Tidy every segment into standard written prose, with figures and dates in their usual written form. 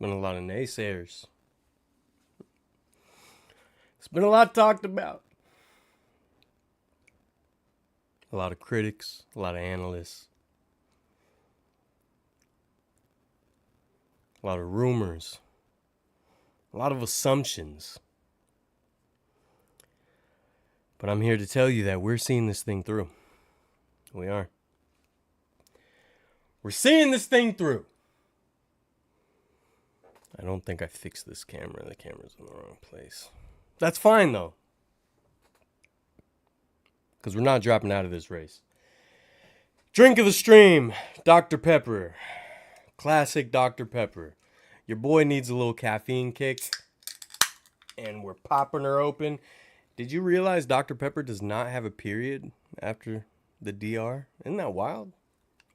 Been a lot of naysayers. It's been a lot talked about. A lot of critics, a lot of analysts, a lot of rumors, a lot of assumptions. But I'm here to tell you that we're seeing this thing through. We are. We're seeing this thing through. I don't think I fixed this camera. The camera's in the wrong place. That's fine, though. Because we're not dropping out of this race. Drink of the stream, Dr. Pepper. Classic Dr. Pepper. Your boy needs a little caffeine kick. And we're popping her open. Did you realize Dr. Pepper does not have a period after the DR? Isn't that wild?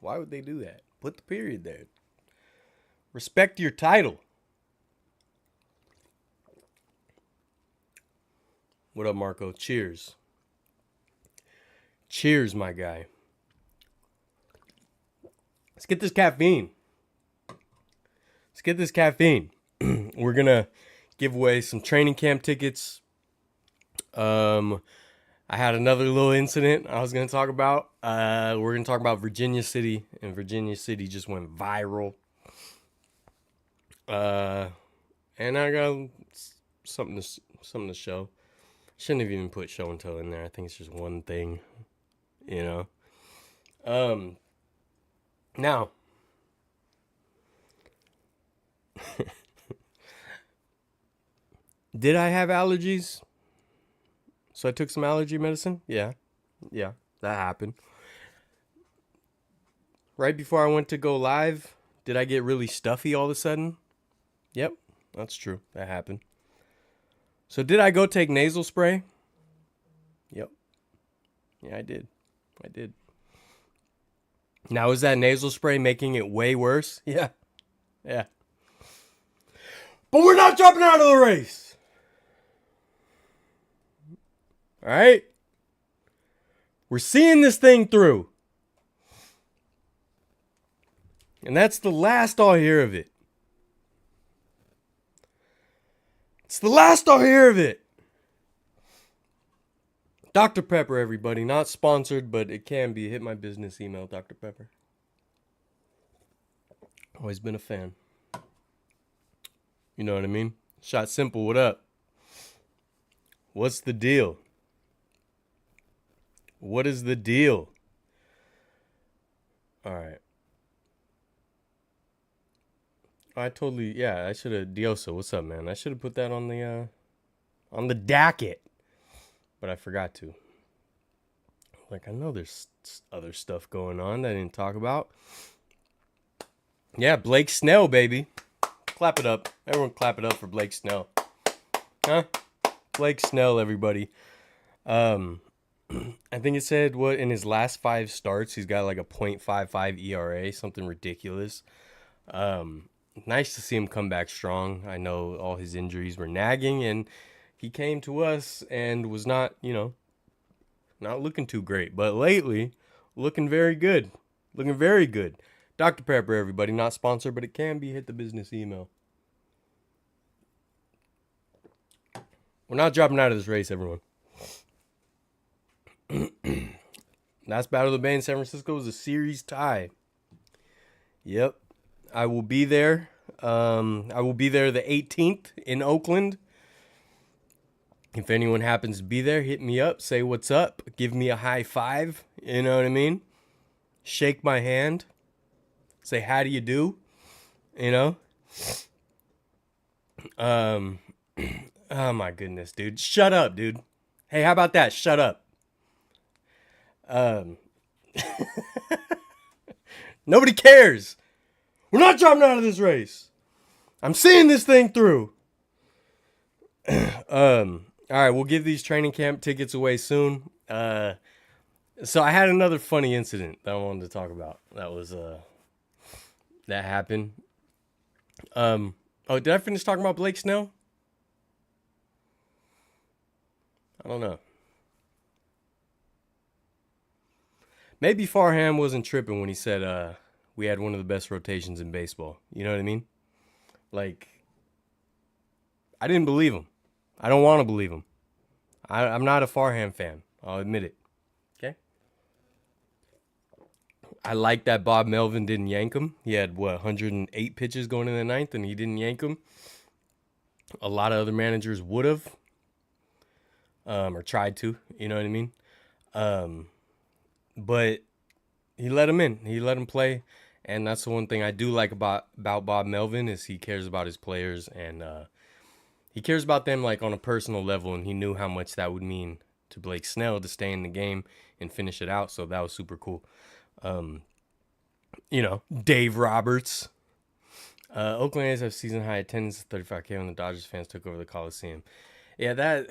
Why would they do that? Put the period there. Respect your title. What up, Marco? Cheers. Cheers, my guy. Let's get this caffeine. Let's get this caffeine. We're going to give away some training camp tickets. I had another little incident I was going to talk about. We're going to talk about Virginia City, and Virginia City just went viral. And I got something to show. Shouldn't have even put show and tell in there. I think it's just one thing, you know. Now, did I have allergies? So I took some allergy medicine? Yeah, that happened. Right before I went to go live, did I get really stuffy all of a sudden? Yep, that's true. That happened. So did I go take nasal spray? Yep. Yeah, I did. Now, is that nasal spray making it way worse? Yeah. But we're not dropping out of the race. All right? We're seeing this thing through. And that's the last I'll hear of it. It's the last I'll hear of it. Dr. Pepper, everybody. Not sponsored, but it can be. Hit my business email, Dr. Pepper. Always been a fan. You know what I mean? Shot Simple, what up? What's the deal? What is the deal? All right. I should have. Dioso, what's up, man? I should have put that on the docket. But I forgot to. Like, I know there's other stuff going on that I didn't talk about. Yeah, Blake Snell, baby. Clap it up. Everyone clap it up for Blake Snell. Huh? Blake Snell, everybody. I think it said in his last 5 starts, he's got like a .55 ERA, something ridiculous. Nice to see him come back strong. I know all his injuries were nagging, and he came to us and was not looking too great. But lately, looking very good. Dr. Pepper, everybody. Not sponsored, but it can be. Hit the business email. We're not dropping out of this race, everyone. Last Battle of the Bay in San Francisco was a series tie. Yep. I will be there. I will be there the 18th in Oakland. If anyone happens to be there, hit me up. Say what's up. Give me a high five. You know what I mean? Shake my hand. Say, how do you do? You know? Oh my goodness, dude. Shut up, dude. Hey, how about that? Shut up. Nobody cares. We're not dropping out of this race. I'm seeing this thing through. All right, we'll give these training camp tickets away soon. So I had another funny incident that I wanted to talk about. That happened. Did I finish talking about Blake Snell? I don't know. Maybe Farham wasn't tripping when he said we had one of the best rotations in baseball. You know what I mean? Like, I didn't believe him. I don't want to believe him. I'm not a Farham fan. I'll admit it. Okay. I like that Bob Melvin didn't yank him. He had, 108 pitches going in the ninth, and he didn't yank him. A lot of other managers would have, or tried to. You know what I mean? But he let him in. He let him play. And that's the one thing I do like about Bob Melvin is he cares about his players, and he cares about them like on a personal level, and he knew how much that would mean to Blake Snell to stay in the game and finish it out. So that was super cool. Dave Roberts. Oakland A's have season high attendance of 35K when the Dodgers fans took over the Coliseum. Yeah, that,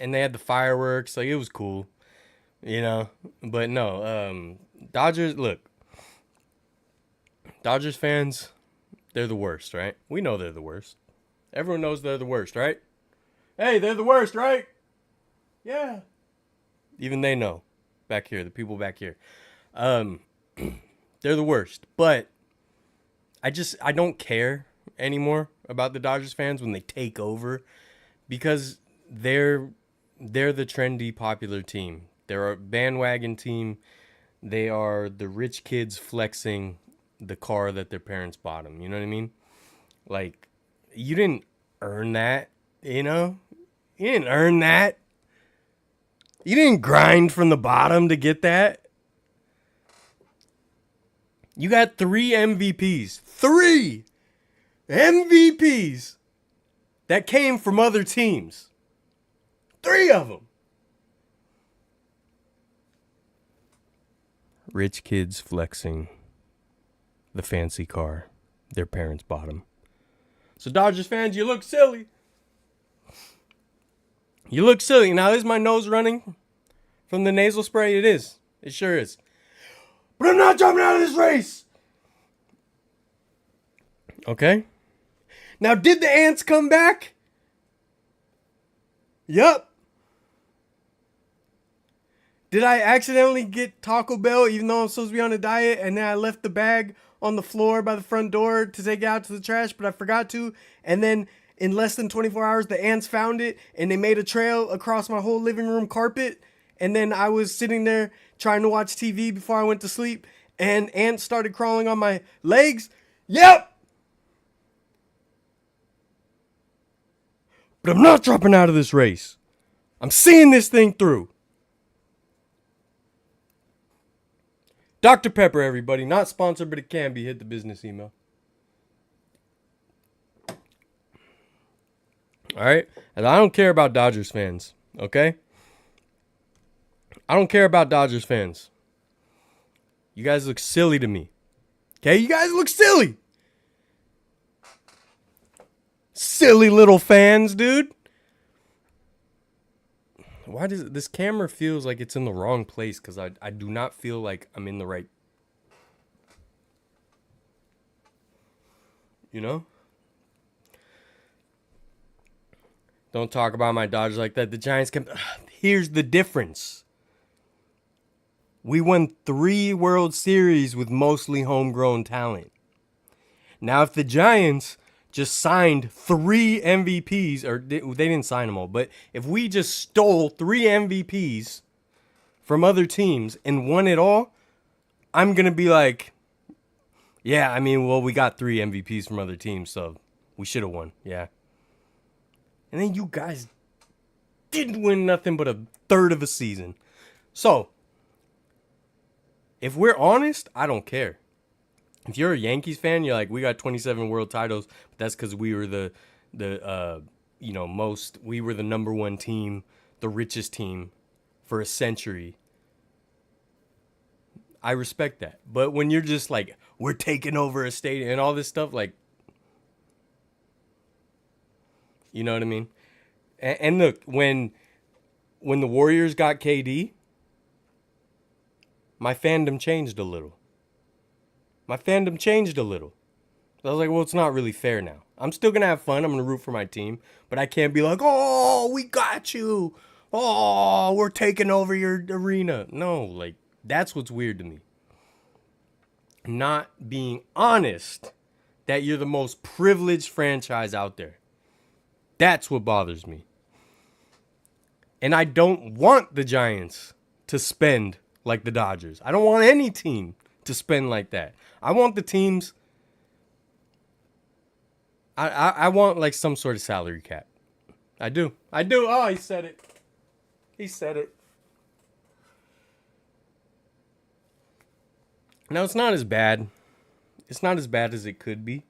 and they had the fireworks. Like, it was cool, But no, Dodgers fans, they're the worst, right? We know they're the worst. Everyone knows they're the worst, right? Hey, they're the worst, right? Yeah. Even they know. Back here, the people back here. They're the worst. But I don't care anymore about the Dodgers fans when they take over, because they're the trendy, popular team. They're a bandwagon team. They are the rich kids flexing the car that their parents bought them. You know what I mean? Like, you didn't earn that, You didn't earn that. You didn't grind from the bottom to get that. You got 3 MVPs. 3 MVPs that came from other teams. 3 of them. Rich kids flexing the fancy car their parents bought them. So Dodgers fans, you look silly. You look silly. Now, is my nose running from the nasal spray? It is. It sure is. But I'm not jumping out of this race. Okay. Now, did the ants come back? Yup. Did I accidentally get Taco Bell even though I'm supposed to be on a diet, and then I left the bag on the floor by the front door to take it out to the trash, but I forgot to, and then in less than 24 hours the ants found it and they made a trail across my whole living room carpet, and then I was sitting there trying to watch TV before I went to sleep and ants started crawling on my legs? Yep! But I'm not dropping out of this race. I'm seeing this thing through. Dr. Pepper, everybody. Not sponsored, but it can be. Hit the business email. All right? And I don't care about Dodgers fans, okay? I don't care about Dodgers fans. You guys look silly to me. Okay? You guys look silly. Silly little fans, dude. Why does this camera feels like it's in the wrong place? Because I do not feel like I'm in the right. Don't talk about my Dodgers like that. The Giants can. Here's the difference. We won 3 World Series with mostly homegrown talent. Now, if the Giants just signed 3 MVPs, or they didn't sign them all, but if we just stole 3 MVPs from other teams and won it all, I'm going to be like, yeah, I mean, well, we got 3 MVPs from other teams, so we should have won, yeah. And then you guys didn't win nothing but a third of a season. So, if we're honest, I don't care. If you're a Yankees fan, you're like, we got 27 world titles, but that's because we were we were the number 1 team, the richest team for a century. I respect that. But when you're just like, we're taking over a stadium and all this stuff, like, you know what I mean? And look, when the Warriors got KD, my fandom changed a little. I was like, well, it's not really fair now. I'm still going to have fun. I'm going to root for my team. But I can't be like, oh, we got you. Oh, we're taking over your arena. No, like, that's what's weird to me. Not being honest that you're the most privileged franchise out there. That's what bothers me. And I don't want the Giants to spend like the Dodgers. I don't want any team to spend like that. I want the teams. I want like some sort of salary cap. I do. Oh, he said it. He said it. Now, it's not as bad. It's not as bad as it could be.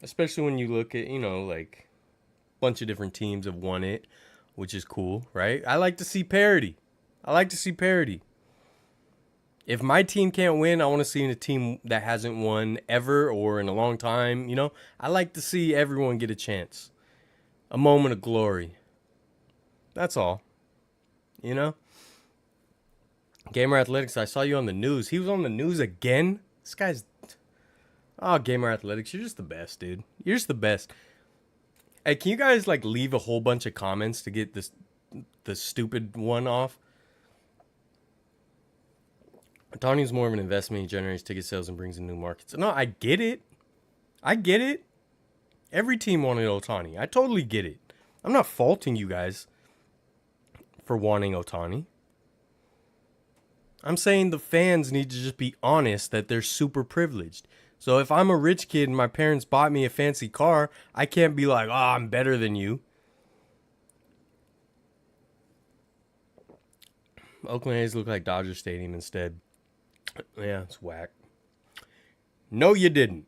Especially when you look at, like a bunch of different teams have won it, which is cool, right? I like to see parity. If my team can't win, I want to see a team that hasn't won ever or in a long time, I like to see everyone get a chance. A moment of glory. That's all. Gamer Athletics, I saw you on the news. He was on the news again? This guy's... Oh, Gamer Athletics, you're just the best, dude. You're just the best. Hey, can you guys, leave a whole bunch of comments to get the stupid one off? Otani's more of an investment. He generates ticket sales and brings in new markets. No, I get it. Every team wanted Otani. I totally get it. I'm not faulting you guys for wanting Otani. I'm saying the fans need to just be honest that they're super privileged. So if I'm a rich kid and my parents bought me a fancy car, I can't be like, oh, I'm better than you. Oakland A's look like Dodger Stadium instead. Yeah, it's whack. No, you didn't.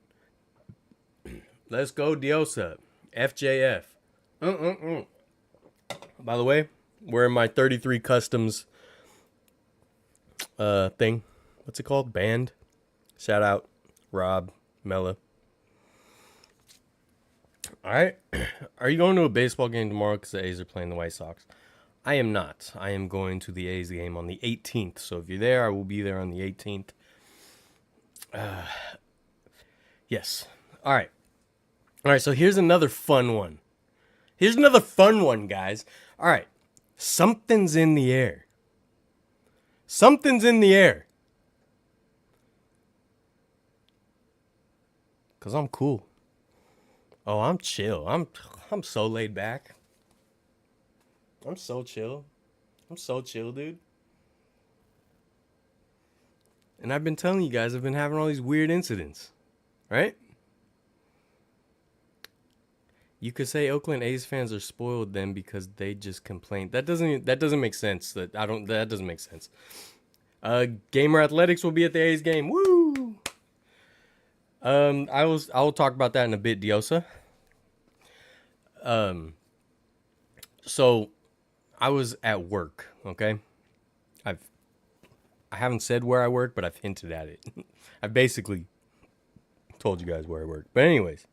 Let's go, Diosa. FJF. By the way, wearing my 33 Customs thing. What's it called? Band. Shout out, Rob, Mella. All right. Are you going to a baseball game tomorrow because the A's are playing the White Sox? I am not. I am going to the A's game on the 18th. So if you're there, I will be there on the 18th. Yes. All right. So here's another fun one. Guys. All right. Something's in the air. Because I'm cool. Oh, I'm chill. I'm so laid back. I'm so chill, dude. And I've been telling you guys, I've been having all these weird incidents, right? You could say Oakland A's fans are spoiled then because they just complain. That doesn't make sense. That doesn't make sense. Gamer Athletics will be at the A's game. Woo! I will talk about that in a bit, Diosa. So I was at work, okay? I haven't said where I work, but I've hinted at it. I basically told you guys where I work. But anyways,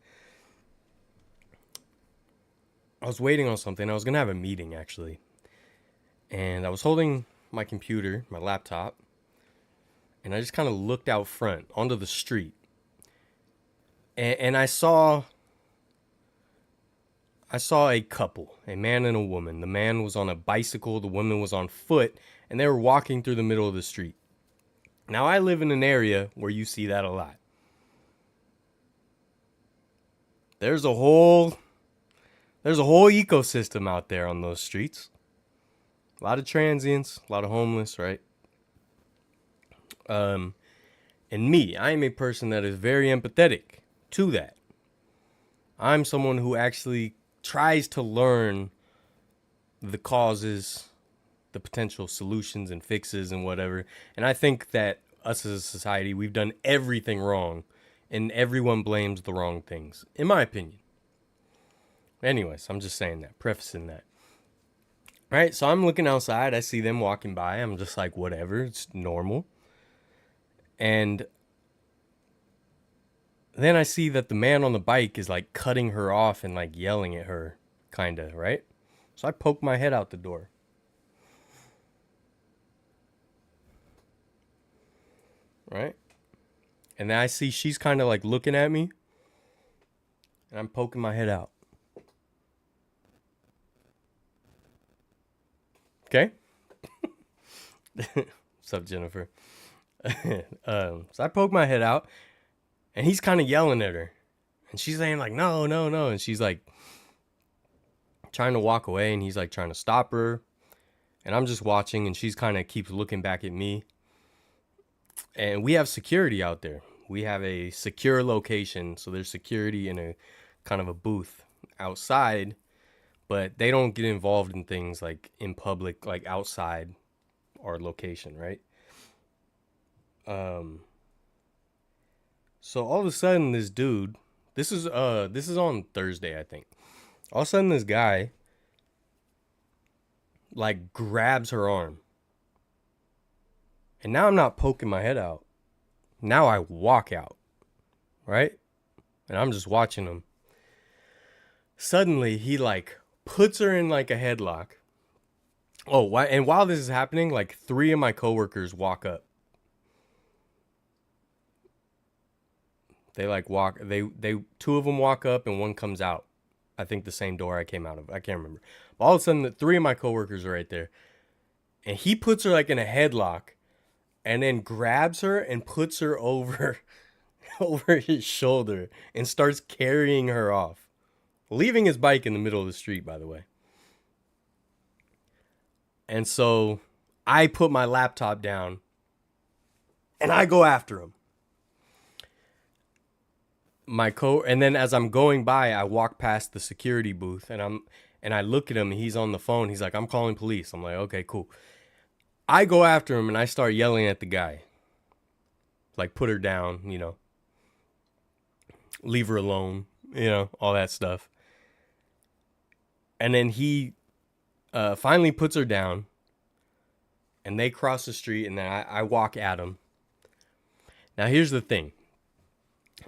I was waiting on something. I was going to have a meeting, actually. And I was holding my computer, my laptop, and I just kind of looked out front onto the street. And I saw a couple, a man and a woman. The man was on a bicycle, the woman was on foot, and they were walking through the middle of the street. Now, I live in an area where you see that a lot. There's a whole ecosystem out there on those streets. A lot of transients, a lot of homeless, right? And me, I am a person that is very empathetic to that. I'm someone who actually tries to learn the causes, the potential solutions and fixes and whatever. And I think that us as a society, we've done everything wrong and everyone blames the wrong things, in my opinion. Anyways, I'm just saying that, prefacing that. All right, so I'm looking outside. I see them walking by. I'm just like, whatever, it's normal. And then I see that the man on the bike is like cutting her off and like yelling at her, kind of, right? So I poke my head out the door. Right? And then I see she's kind of like looking at me. And I'm poking my head out. Okay? What's up, Jennifer? So I poke my head out. And he's kind of yelling at her. And she's saying like, no, no, no. And she's like trying to walk away. And he's like trying to stop her. And I'm just watching. And she's kind of keeps looking back at me. And we have security out there. We have a secure location. So there's security in a kind of a booth outside. But they don't get involved in things like in public, like outside our location, right? So all of a sudden this dude, this is on Thursday, I think. All of a sudden this guy like grabs her arm. And now I'm not poking my head out. Now I walk out, right? And I'm just watching him. Suddenly he like puts her in like a headlock. Oh, and while this is happening, like 3 of my coworkers walk up. They like walk, they 2 of them walk up and 1 comes out. I think the same door I came out of. I can't remember. But all of a sudden, the 3 of my coworkers are right there. And he puts her like in a headlock and then grabs her and puts her over his shoulder and starts carrying her off. Leaving his bike in the middle of the street, by the way. And so I put my laptop down and I go after him. And then as I'm going by, I walk past the security booth and I look at him and he's on the phone. He's like, I'm calling police. I'm like, okay, cool. I go after him and I start yelling at the guy. Like, put her down, you know. Leave her alone, you know, all that stuff. And then he finally puts her down and they cross the street and then I walk at him. Now, here's the thing.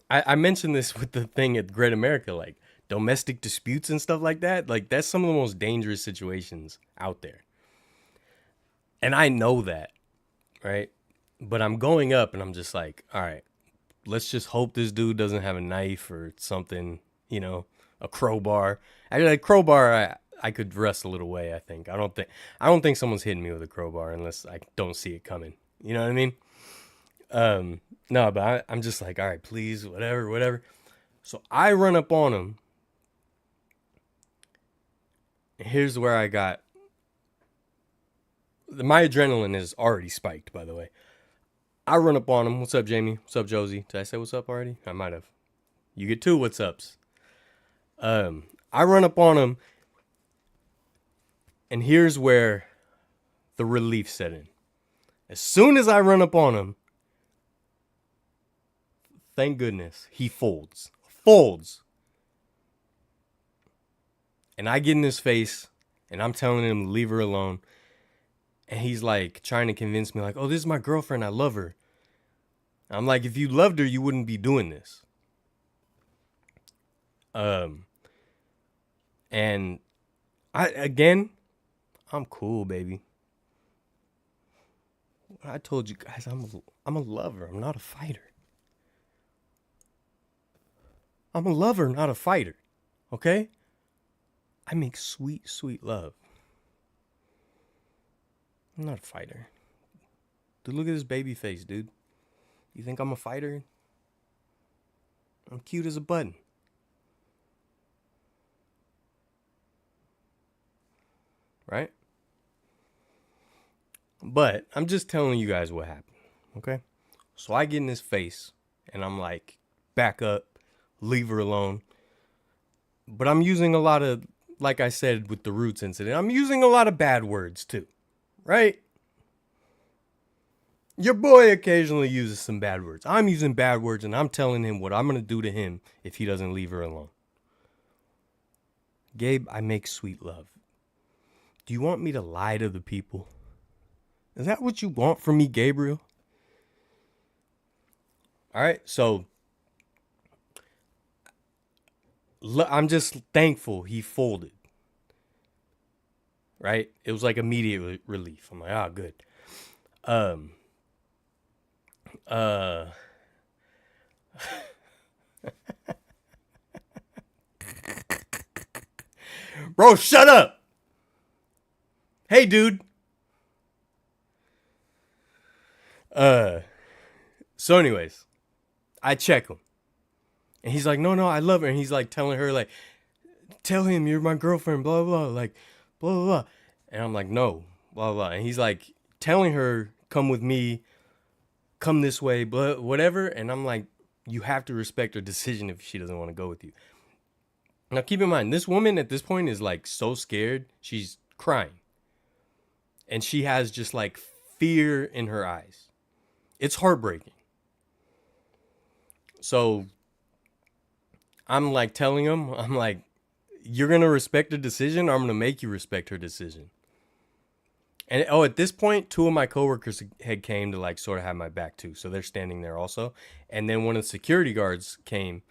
I mentioned this with the thing at Great America, like domestic disputes and stuff like that. Like, that's some of the most dangerous situations out there. And I know that, right? But I'm going up and I'm just like, all right, let's just hope this dude doesn't have a knife or something, you know, a crowbar. Actually, a crowbar, I could wrestle it away, I think. I don't think someone's hitting me with a crowbar unless I don't see it coming. You know what I mean? No, but I'm just like, all right, please, whatever. So I run up on him. Here's where I got. My adrenaline is already spiked, by the way. I run up on him. What's up, Jamie? What's up, Josie? Did I say what's up already? I might have. You get 2 what's ups. I run up on him. And here's where the relief set in. As soon as I run up on him, thank goodness, he folds. And I get in his face, and I'm telling him to leave her alone. And he's like trying to convince me, like, oh, this is my girlfriend. I love her. I'm like, if you loved her, you wouldn't be doing this. And I'm cool, baby. I told you guys, I'm a lover. I'm not a fighter. I'm a lover, not a fighter. Okay? I make sweet, sweet love. I'm not a fighter. Dude, look at this baby face, dude. You think I'm a fighter? I'm cute as a button. Right? But I'm just telling you guys what happened. Okay? So I get in his face and I'm like, back up, leave her alone. But I'm using a lot of, like I said with the Roots incident, I'm using a lot of bad words too. Right? Your boy occasionally uses some bad words. I'm using bad words and I'm telling him what I'm going to do to him if he doesn't leave her alone. Gabe, I make sweet love. Do you want me to lie to the people? Is that what you want from me, Gabriel? All right, so I'm just thankful he folded. Right? It was like immediate relief. I'm like, ah, good. Bro, shut up. Hey, dude. So anyways, I check him. And he's like, no, I love her. And he's like telling her, like, tell him you're my girlfriend, blah, blah, like, blah, blah, blah. And I'm like, no, blah, blah. And he's like telling her, come with me, come this way, blah, whatever. And I'm like, you have to respect her decision if she doesn't want to go with you. Now, keep in mind, this woman at this point is like so scared. She's crying. And she has just like fear in her eyes. It's heartbreaking. So I'm like telling him, I'm like, you're going to respect her decision, or I'm going to make you respect her decision. And at this point, 2 of my coworkers had came to like sort of have my back too. So they're standing there also. And then one of the security guards came,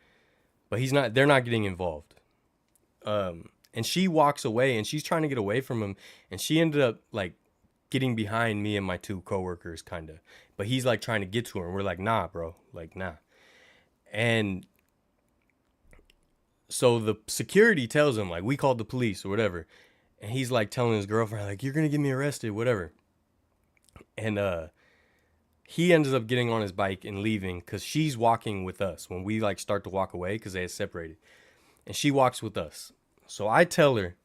but they're not getting involved. And she walks away and she's trying to get away from him. And she ended up like getting behind me and my 2 coworkers kind of. But he's like trying to get to her. And we're like, nah, bro. Like, nah. And so the security tells him, like, we called the police or whatever. And he's like telling his girlfriend, like, you're going to get me arrested, whatever. And he ends up getting on his bike and leaving because she's walking with us when we like start to walk away because they had separated. And she walks with us. So I tell her,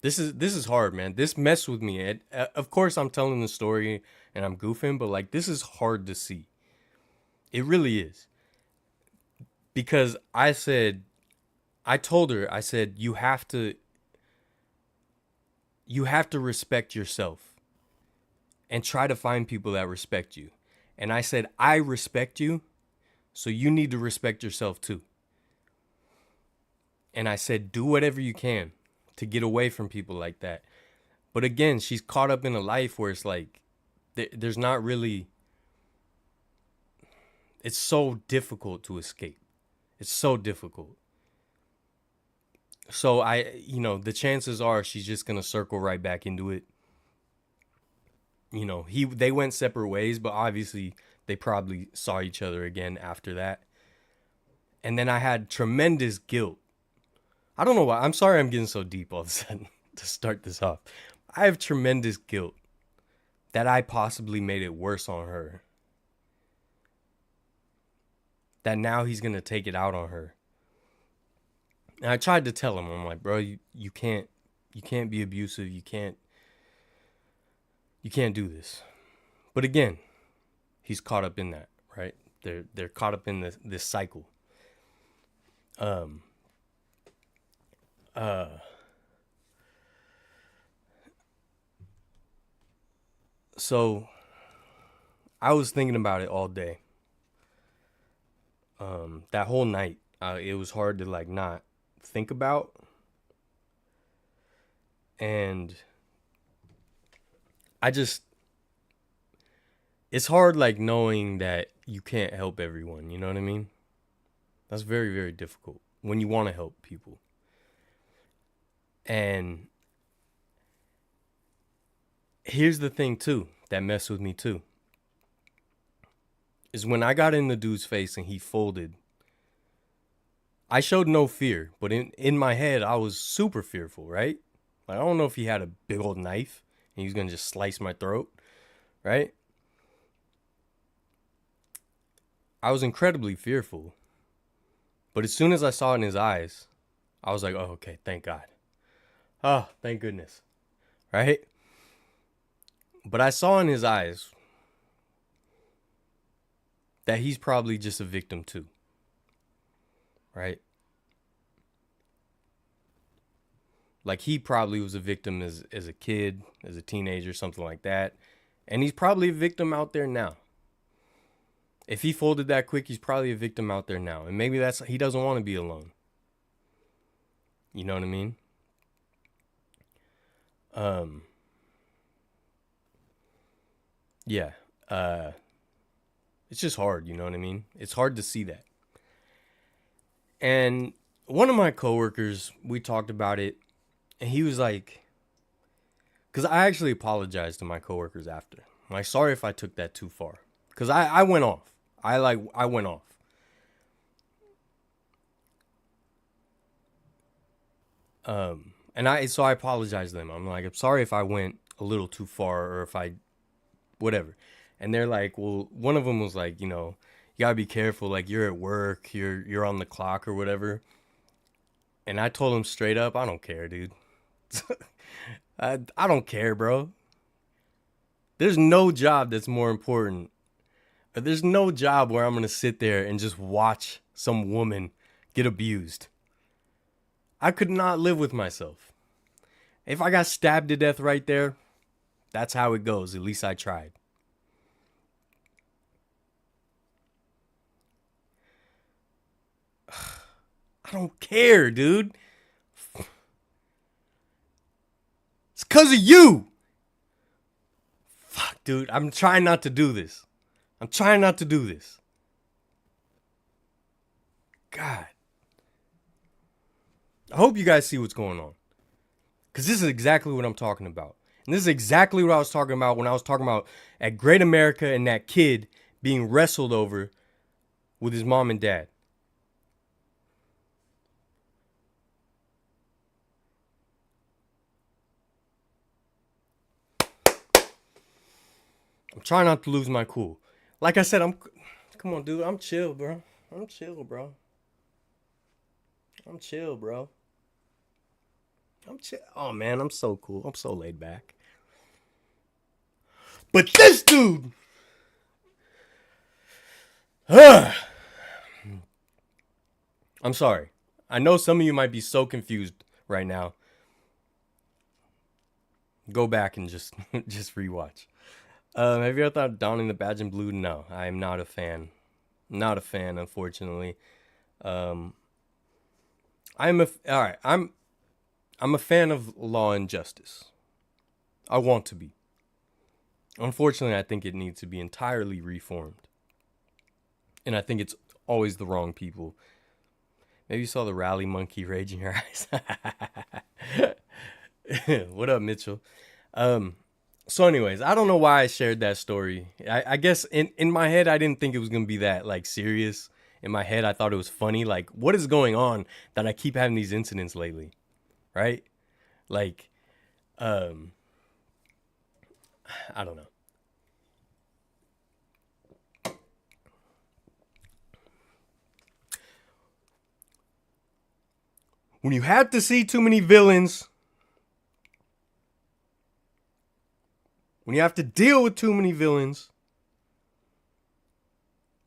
this is hard, man. This messed with me. Of course, I'm telling the story and I'm goofing, but like this is hard to see. It really is. Because I told her, I said, you have to respect yourself and try to find people that respect you. And I said, I respect you, so you need to respect yourself too. And I said, do whatever you can to get away from people like that. But again, she's caught up in a life where it's like, there's not really, it's so difficult to escape. It's so difficult. So the chances are she's just going to circle right back into it. They went separate ways, but obviously they probably saw each other again after that. And then I had tremendous guilt. I don't know why. I'm sorry I'm getting so deep all of a sudden to start this off. I have tremendous guilt that I possibly made it worse on her. That now he's going to take it out on her. And I tried to tell him, I'm like, bro, you can't be abusive. You can't do this. But again, he's caught up in that, right? They're caught up in this cycle. So I was thinking about it all day. That whole night, it was hard to like not think about. And it's hard like knowing that you can't help everyone, you know what I mean? That's very, very difficult when you want to help people. And here's the thing too, that messed with me too. Is when I got in the dude's face and he folded, I showed no fear, but in my head, I was super fearful, right? Like, I don't know if he had a big old knife and he was going to just slice my throat, right? I was incredibly fearful. But as soon as I saw it in his eyes, I was like, oh, okay, thank God. Oh, thank goodness, right? But I saw in his eyes that he's probably just a victim too, right? Like he probably was a victim as a kid, as a teenager, something like that. And he's probably a victim out there now. If he folded that quick, he's probably a victim out there now. And maybe he doesn't want to be alone. You know what I mean? Yeah. It's just hard, you know what I mean? It's hard to see that. And one of my coworkers, we talked about it, and he was like, because I actually apologized to my coworkers after. I'm like, sorry if I took that too far. Because I went off. I went off. So I apologized to them. I'm like, I'm sorry if I went a little too far or if I, whatever. And they're like, well, one of them was like, you gotta be careful. Like, you're at work, you're on the clock or whatever. And I told him straight up, I don't care, dude. I don't care, bro. There's no job that's more important. There's no job where I'm gonna sit there and just watch some woman get abused. I could not live with myself. If I got stabbed to death right there, that's how it goes. At least I tried. I don't care, dude. It's because of you. Fuck, dude. I'm trying not to do this. God. I hope you guys see what's going on. Because this is exactly what I'm talking about. And this is exactly what I was talking about when I was talking about at Great America and that kid being wrestled over with his mom and dad. I'm trying not to lose my cool. Like I said, come on, dude. I'm chill, bro. I'm chill, bro. Oh, man, I'm so cool. I'm so laid back. But this dude. I'm sorry. I know some of you might be so confused right now. Go back and just rewatch. Have you ever thought of donning the badge in blue? No, I am not a fan. Not a fan, unfortunately. I'm a fan of law and justice. I want to be. Unfortunately, I think it needs to be entirely reformed. And I think it's always the wrong people. Maybe you saw the rally monkey rage in your eyes. What up, Mitchell? So anyways, I don't know why I shared that story. I guess in my head, I didn't think it was going to be that, like, serious. In my head, I thought it was funny. Like, what is going on that I keep having these incidents lately? Right? Like, I don't know. When you have to see too many villains, when you have to deal with too many villains,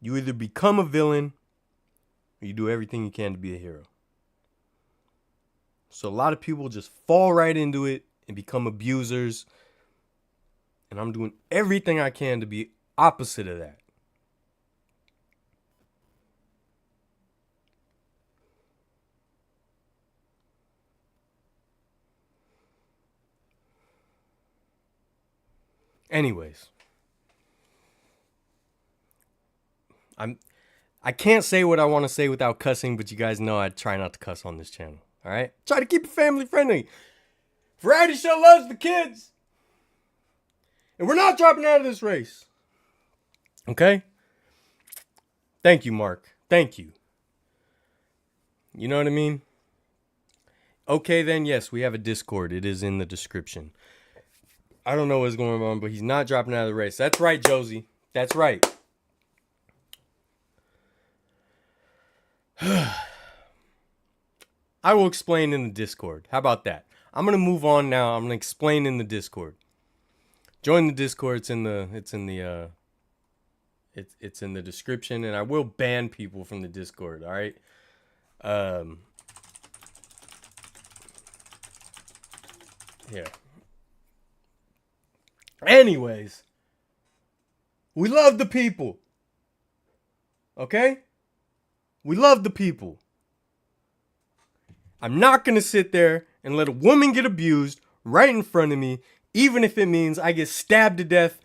you either become a villain or you do everything you can to be a hero. So a lot of people just fall right into it and become abusers. And I'm doing everything I can to be opposite of that. Anyways, I can't say what I want to say without cussing, but you guys know I try not to cuss on this channel. All right? Try to keep it family friendly. Variety show loves the kids. And we're not dropping out of this race. Okay? Thank you, Mark. Thank you. You know what I mean? Okay, then, yes, we have a Discord. It is in the description. I don't know what's going on, but he's not dropping out of the race. That's right, Josie. That's right. I will explain in the Discord. How about that? I'm gonna move on now. I'm gonna explain in the Discord. Join the Discord. It's in the description, and I will ban people from the Discord. All right. Yeah. Anyways, we love the people. Okay? We love the people. I'm not going to sit there and let a woman get abused right in front of me, even if it means I get stabbed to death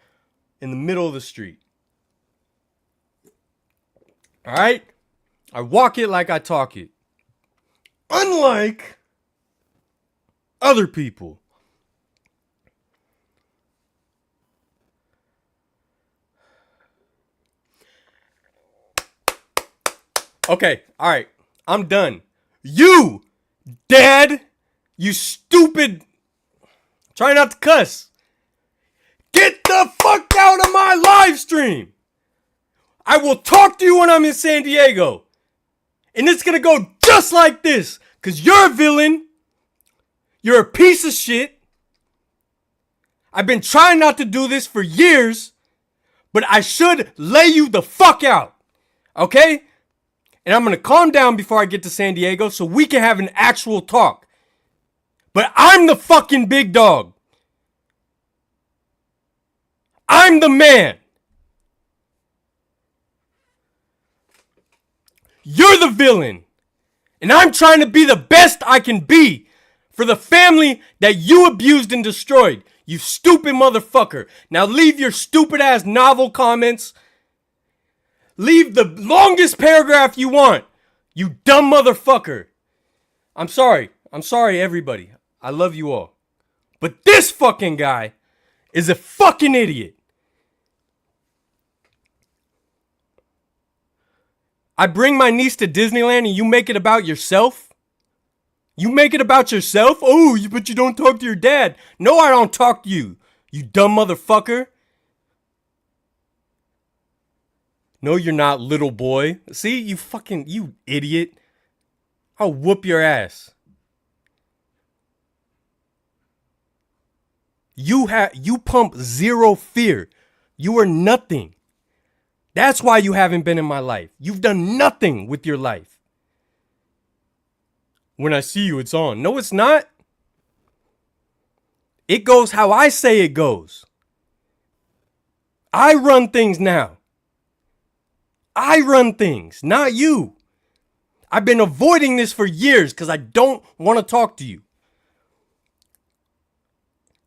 in the middle of the street. All right? I walk it like I talk it. Unlike other people. Okay, all right. I'm done. You, Dad, you stupid. Try not to cuss. Get the fuck out of my live stream. I will talk to you when I'm in San Diego. And it's going to go just like this. Because you're a villain. You're a piece of shit. I've been trying not to do this for years. But I should lay you the fuck out. Okay? And I'm going to calm down before I get to San Diego so we can have an actual talk. But I'm the fucking big dog. I'm the man. You're the villain. And I'm trying to be the best I can be for the family that you abused and destroyed. You stupid motherfucker. Now leave your stupid ass novel comments. Leave the longest paragraph you want. You dumb motherfucker. I'm sorry. I'm sorry, everybody. I love you all. But this fucking guy is a fucking idiot. I bring my niece to Disneyland and you make it about yourself? You make it about yourself? Oh, but you don't talk to your dad. No, I don't talk to you, you dumb motherfucker. No, you're not, little boy. See, you idiot. I'll whoop your ass. You pump zero fear. You are nothing. That's why you haven't been in my life. You've done nothing with your life. When I see you, it's on. No, it's not. It goes how I say it goes. I run things now. I run things, not you. I've been avoiding this for years because I don't want to talk to you.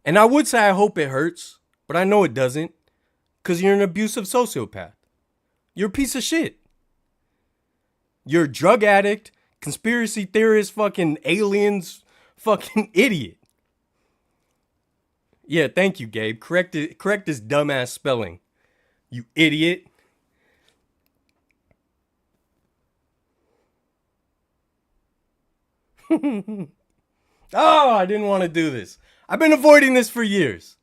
And I would say I hope it hurts, but I know it doesn't because you're an abusive sociopath. You're a piece of shit. You're a drug addict, conspiracy theorist, fucking aliens, fucking idiot. Yeah, thank you, Gabe. Correct this dumbass spelling. You idiot. Oh, I didn't want to do this. I've been avoiding this for years.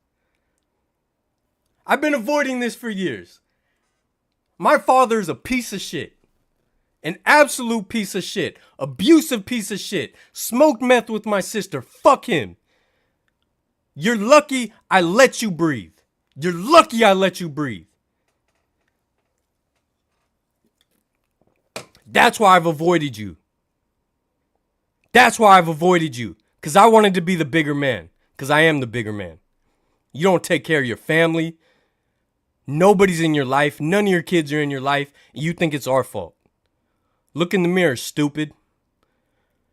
My father's a piece of shit. An absolute piece of shit. Abusive piece of shit. Smoked meth with my sister. Fuck him. You're lucky I let you breathe. You're lucky I let you breathe. That's why I've avoided you. Because I wanted to be the bigger man. Because I am the bigger man. You don't take care of your family. Nobody's in your life. None of your kids are in your life. And you think it's our fault. Look in the mirror, stupid.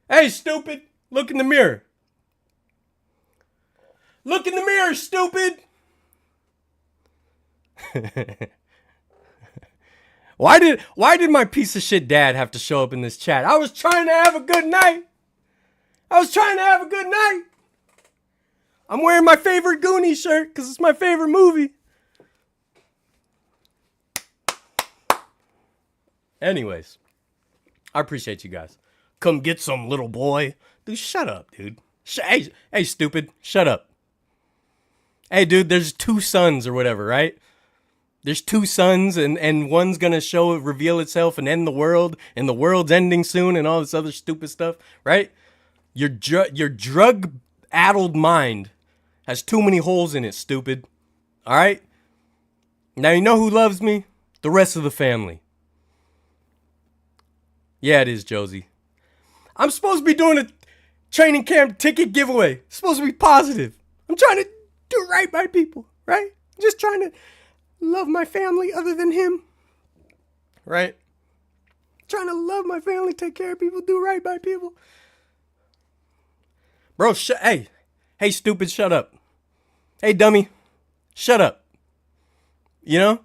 Hey, stupid. Look in the mirror. Look in the mirror, stupid. Why did my piece of shit dad have to show up in this chat? I was trying to have a good night. I'm wearing my favorite Goonies shirt because it's my favorite movie. Anyways, I appreciate you guys. Come get some, little boy. Dude, shut up, dude. Hey, stupid, shut up. Hey, dude, there's 2 sons or whatever, right? There's 2 sons, and one's gonna reveal itself and end the world, and the world's ending soon, and all this other stupid stuff, right? Your drug-addled mind has too many holes in it, stupid. All right? Now you know who loves me? The rest of the family. Yeah, it is, Josie. I'm supposed to be doing a training camp ticket giveaway. It's supposed to be positive. I'm trying to do right by people, right? I'm just trying to love my family other than him. Right? Trying to love my family, take care of people, do right by people. Bro, hey, stupid, shut up. Hey, dummy, shut up. You know?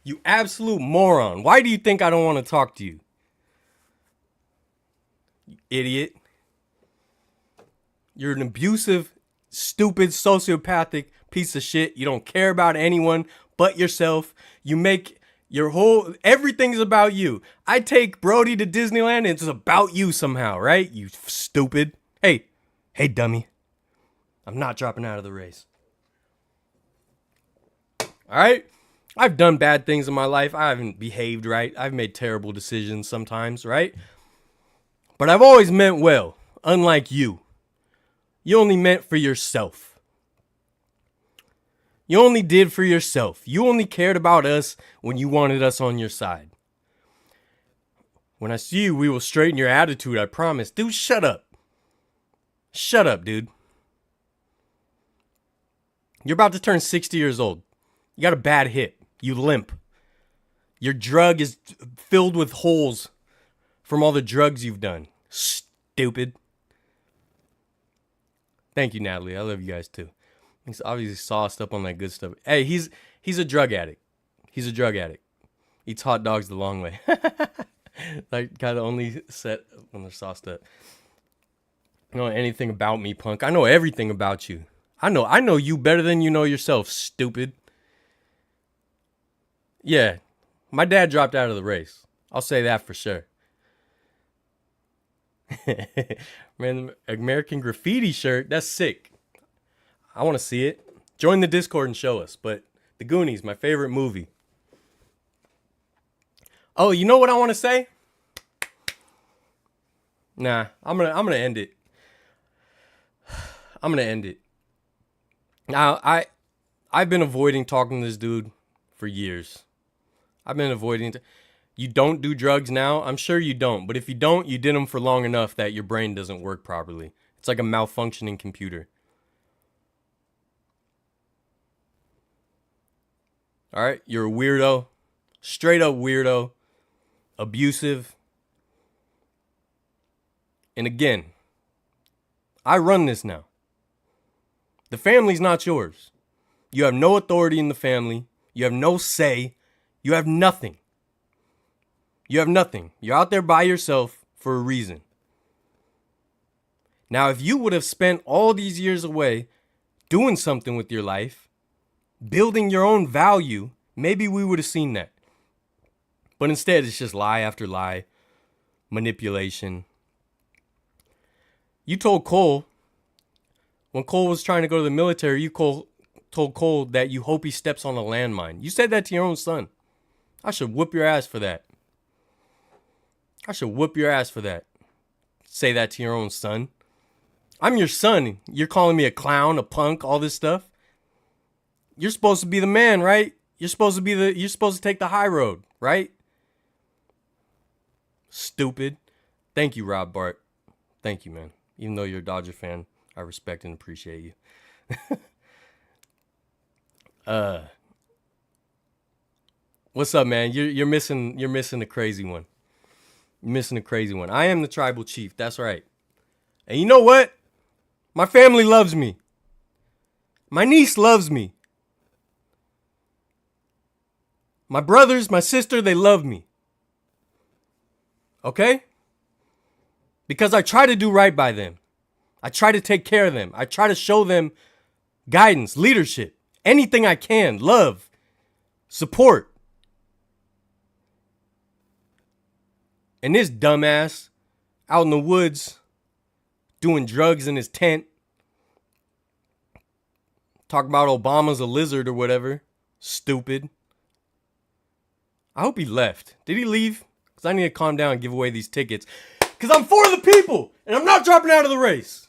You absolute moron. Why do you think I don't want to talk to you? You idiot. You're an abusive, stupid, sociopathic piece of shit. You don't care about anyone but yourself. You make everything's about you. I take Brody to Disneyland and it's about you somehow, right? You stupid. Hey, dummy. I'm not dropping out of the race. All right? I've done bad things in my life. I haven't behaved right. I've made terrible decisions sometimes, right? But I've always meant well, unlike you. You only meant for yourself. You only did for yourself. You only cared about us when you wanted us on your side. When I see you, we will straighten your attitude, I promise. Dude, shut up. Shut up, dude. You're about to turn 60 years old. You got a bad hip. You limp. Your drug is filled with holes from all the drugs you've done. Stupid. Thank you, Natalie. I love you guys too. He's obviously sauced up on that good stuff. Hey, he's a drug addict. He's a drug addict. Eats hot dogs the long way. Like, kind of only set when they're sauced up. You know anything about me, punk? I know everything about you. I know you better than you know yourself, stupid. Yeah, my dad dropped out of the race. I'll say that for sure. Man, the American Graffiti shirt, that's sick. I want to see it. Join the Discord and show us. But The Goonies, my favorite movie. Oh, you know what I want to say? Nah, I'm gonna end it. I'm gonna end it. Now, I've been avoiding talking to this dude for years. I've been avoiding. You don't do drugs now? I'm sure you don't. But if you don't, you did them for long enough that your brain doesn't work properly. It's like a malfunctioning computer. All right? You're a weirdo. Straight up weirdo. Abusive. And again, I run this now. The family's not yours. You have no authority in the family. You have no say. You have nothing. You have nothing. You're out there by yourself for a reason. Now, if you would have spent all these years away doing something with your life, building your own value, maybe we would have seen that. But instead, it's just lie after lie, manipulation. You told Cole, when Cole was trying to go to the military, you told Cole that you hope he steps on a landmine. You said that to your own son. I should whoop your ass for that. I should whoop your ass for that. Say that to your own son. I'm your son. You're calling me a clown, a punk, all this stuff. You're supposed to be the man, right? You're supposed to take the high road, right? Stupid. Thank you, Rob Bart. Thank you, man. Even though you're a Dodger fan, I respect and appreciate you. What's up, man? You're missing a crazy one. You're missing a crazy one. I am the tribal chief. That's right. And you know what? My family loves me. My niece loves me. My brothers, my sister, they love me. Okay? Because I try to do right by them. I try to take care of them. I try to show them guidance, leadership, anything I can, love, support. And this dumbass out in the woods doing drugs in his tent, talking about Obama's a lizard or whatever. Stupid. I hope he left. Did he leave? Because I need to calm down and give away these tickets. Because I'm for the people. And I'm not dropping out of the race.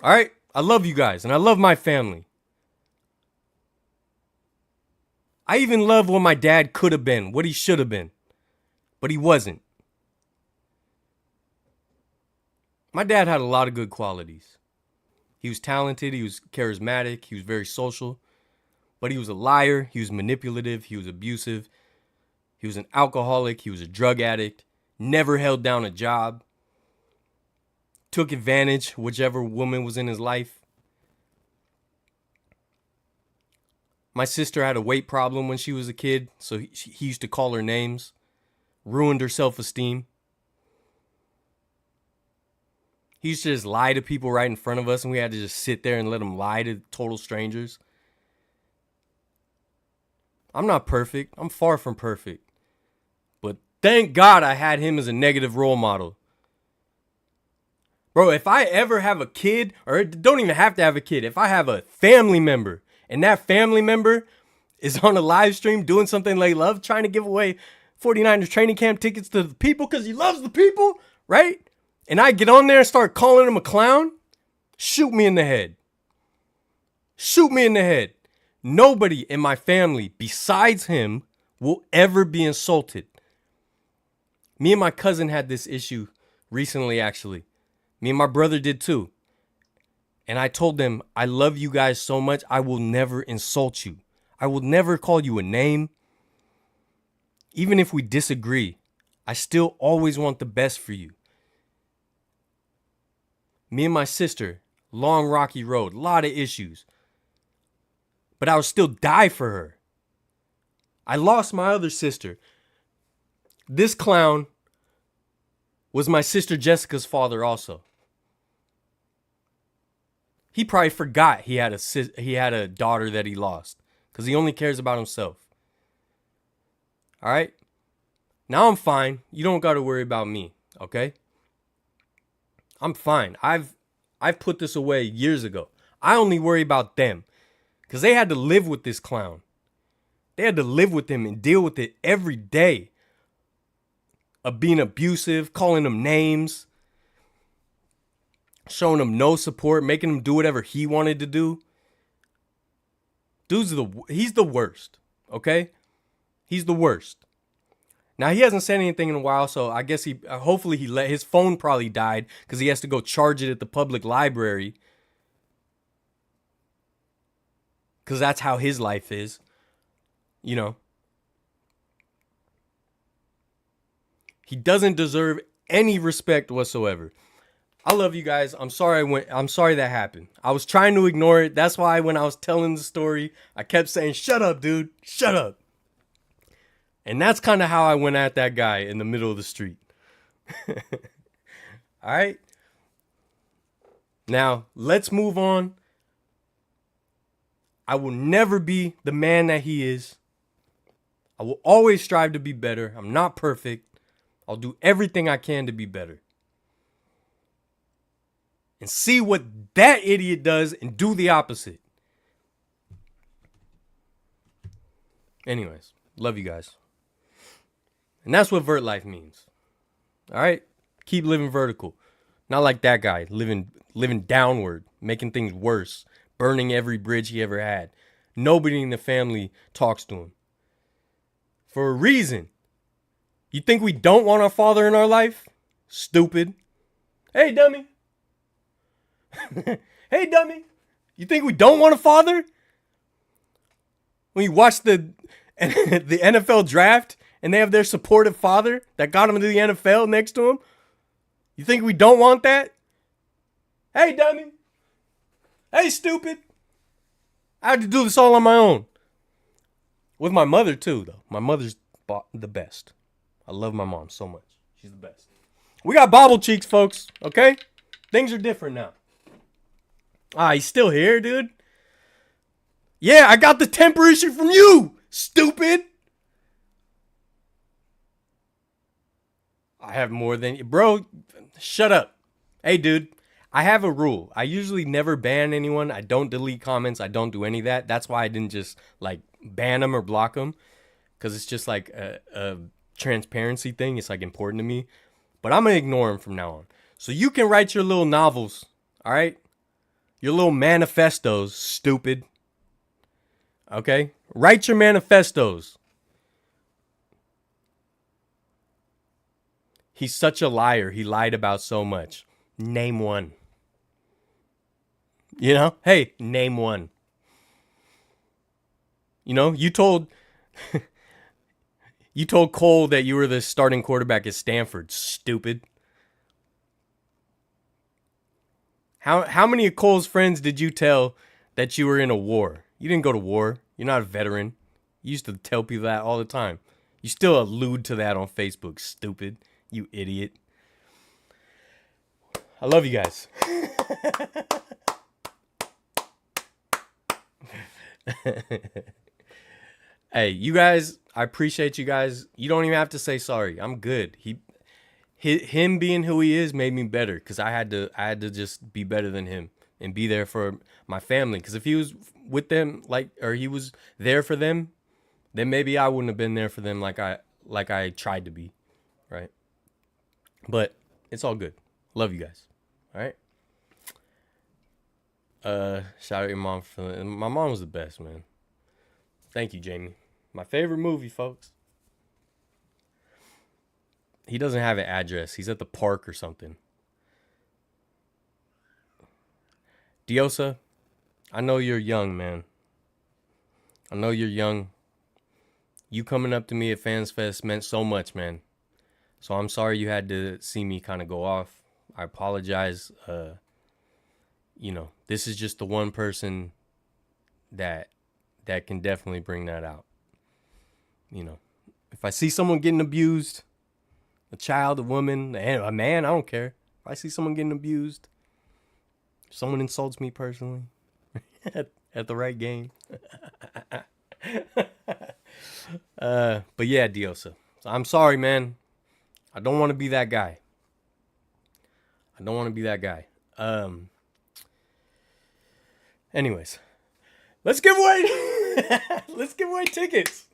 All right? I love you guys. And I love my family. I even love what my dad could have been. What he should have been. But he wasn't. My dad had a lot of good qualities. He was talented. He was charismatic. He was very social. But he was a liar. He was manipulative. He was abusive. He was an alcoholic. He was a drug addict. Never held down a job. Took advantage of whichever woman was in his life. My sister had a weight problem when she was a kid, so he used to call her names. Ruined her self-esteem. He used to just lie to people right in front of us, and we had to just sit there and let him lie to total strangers. I'm not perfect. I'm far from perfect. But thank God I had him as a negative role model. Bro, if I ever have a kid, or don't even have to have a kid, if I have a family member and that family member is on a live stream doing something they love, trying to give away 49ers training camp tickets to the people because he loves the people, right? And I get on there and start calling him a clown, shoot me in the head. Shoot me in the head. Nobody in my family besides him will ever be insulted. Me and my cousin had this issue recently, actually. Me and my brother did too. And I told them, I love you guys so much, I will never insult you. I will never call you a name. Even if we disagree, I still always want the best for you. Me and my sister, long rocky road, a lot of issues. But I would still die for her. I lost my other sister. This clown was my sister Jessica's father also. He probably forgot he had a daughter that he lost because he only cares about himself. All right? Now I'm fine. You don't got to worry about me, okay? I'm fine. I've put this away years ago. I only worry about them because they had to live with this clown. They had to live with him and deal with it every day of being abusive, calling him names, showing him no support, making him do whatever he wanted to do. He's the worst, okay? He's the worst. Now, he hasn't said anything in a while, so I guess hopefully his phone probably died because he has to go charge it at the public library. Because that's how his life is, you know. He doesn't deserve any respect whatsoever. I love you guys. I'm sorry that happened. I was trying to ignore it. That's why when I was telling the story, I kept saying, shut up, dude. Shut up. And that's kind of how I went at that guy in the middle of the street. All right. Now, let's move on. I will never be the man that he is. I will always strive to be better. I'm not perfect. I'll do everything I can to be better. And see what that idiot does and do the opposite. Anyways, love you guys. And that's what Vertlife means. All right? Keep living vertical. Not like that guy, living downward, making things worse, burning every bridge he ever had. Nobody in the family talks to him. For a reason. You think we don't want our father in our life? Stupid. Hey, dummy. Hey, dummy. You think we don't want a father? When you watch the NFL draft and they have their supportive father that got him into the NFL next to him, you think we don't want that? Hey, dummy. Hey, stupid. I had to do this all on my own. With my mother, too, though. My mother's the best. I love my mom so much. She's the best. We got bobble cheeks, folks. Okay? Things are different now. He's still here, dude. Yeah, I got the temper issue from you, stupid. I have more than you. Bro, shut up. Hey, dude, I have a rule. I usually never ban anyone. I don't delete comments. I don't do any of that. That's why I didn't just, ban them or block them. Because it's just a transparency thing. It's, important to me. But I'm going to ignore them from now on. So you can write your little novels, all right? Your little manifestos, stupid. Okay? Write your manifestos. He's such a liar. He lied about so much. Name one. You know? Hey, name one. You know, you told Cole that you were the starting quarterback at Stanford. Stupid. How many of Cole's friends did you tell that you were in a war? You didn't go to war. You're not a veteran. You used to tell people that all the time. You still allude to that on Facebook, stupid. You idiot. I love you guys. Hey, you guys, I appreciate you guys. You don't even have to say sorry. I'm good. him being who he is made me better because I had to just be better than him and be there for my family. Because if he was with them or he was there for them, then maybe I wouldn't have been there for them like I tried to be, right? But it's all good. Love you guys. All right. Shout out your mom my mom was the best, man. Thank you, Jamie. My favorite movie, folks. He doesn't have an address. He's at the park or something. Diosa, I know you're young, man. I know you're young. You coming up to me at Fans Fest meant so much, man. So I'm sorry you had to see me kind of go off. I apologize. This is just the one person that can definitely bring that out. If I see someone getting abused, a child, a woman, a man, I don't care. If I see someone getting abused, if someone insults me personally at the right game. But yeah, Diosa. I'm sorry, man. I don't want to be that guy. Anyways, let's give away tickets.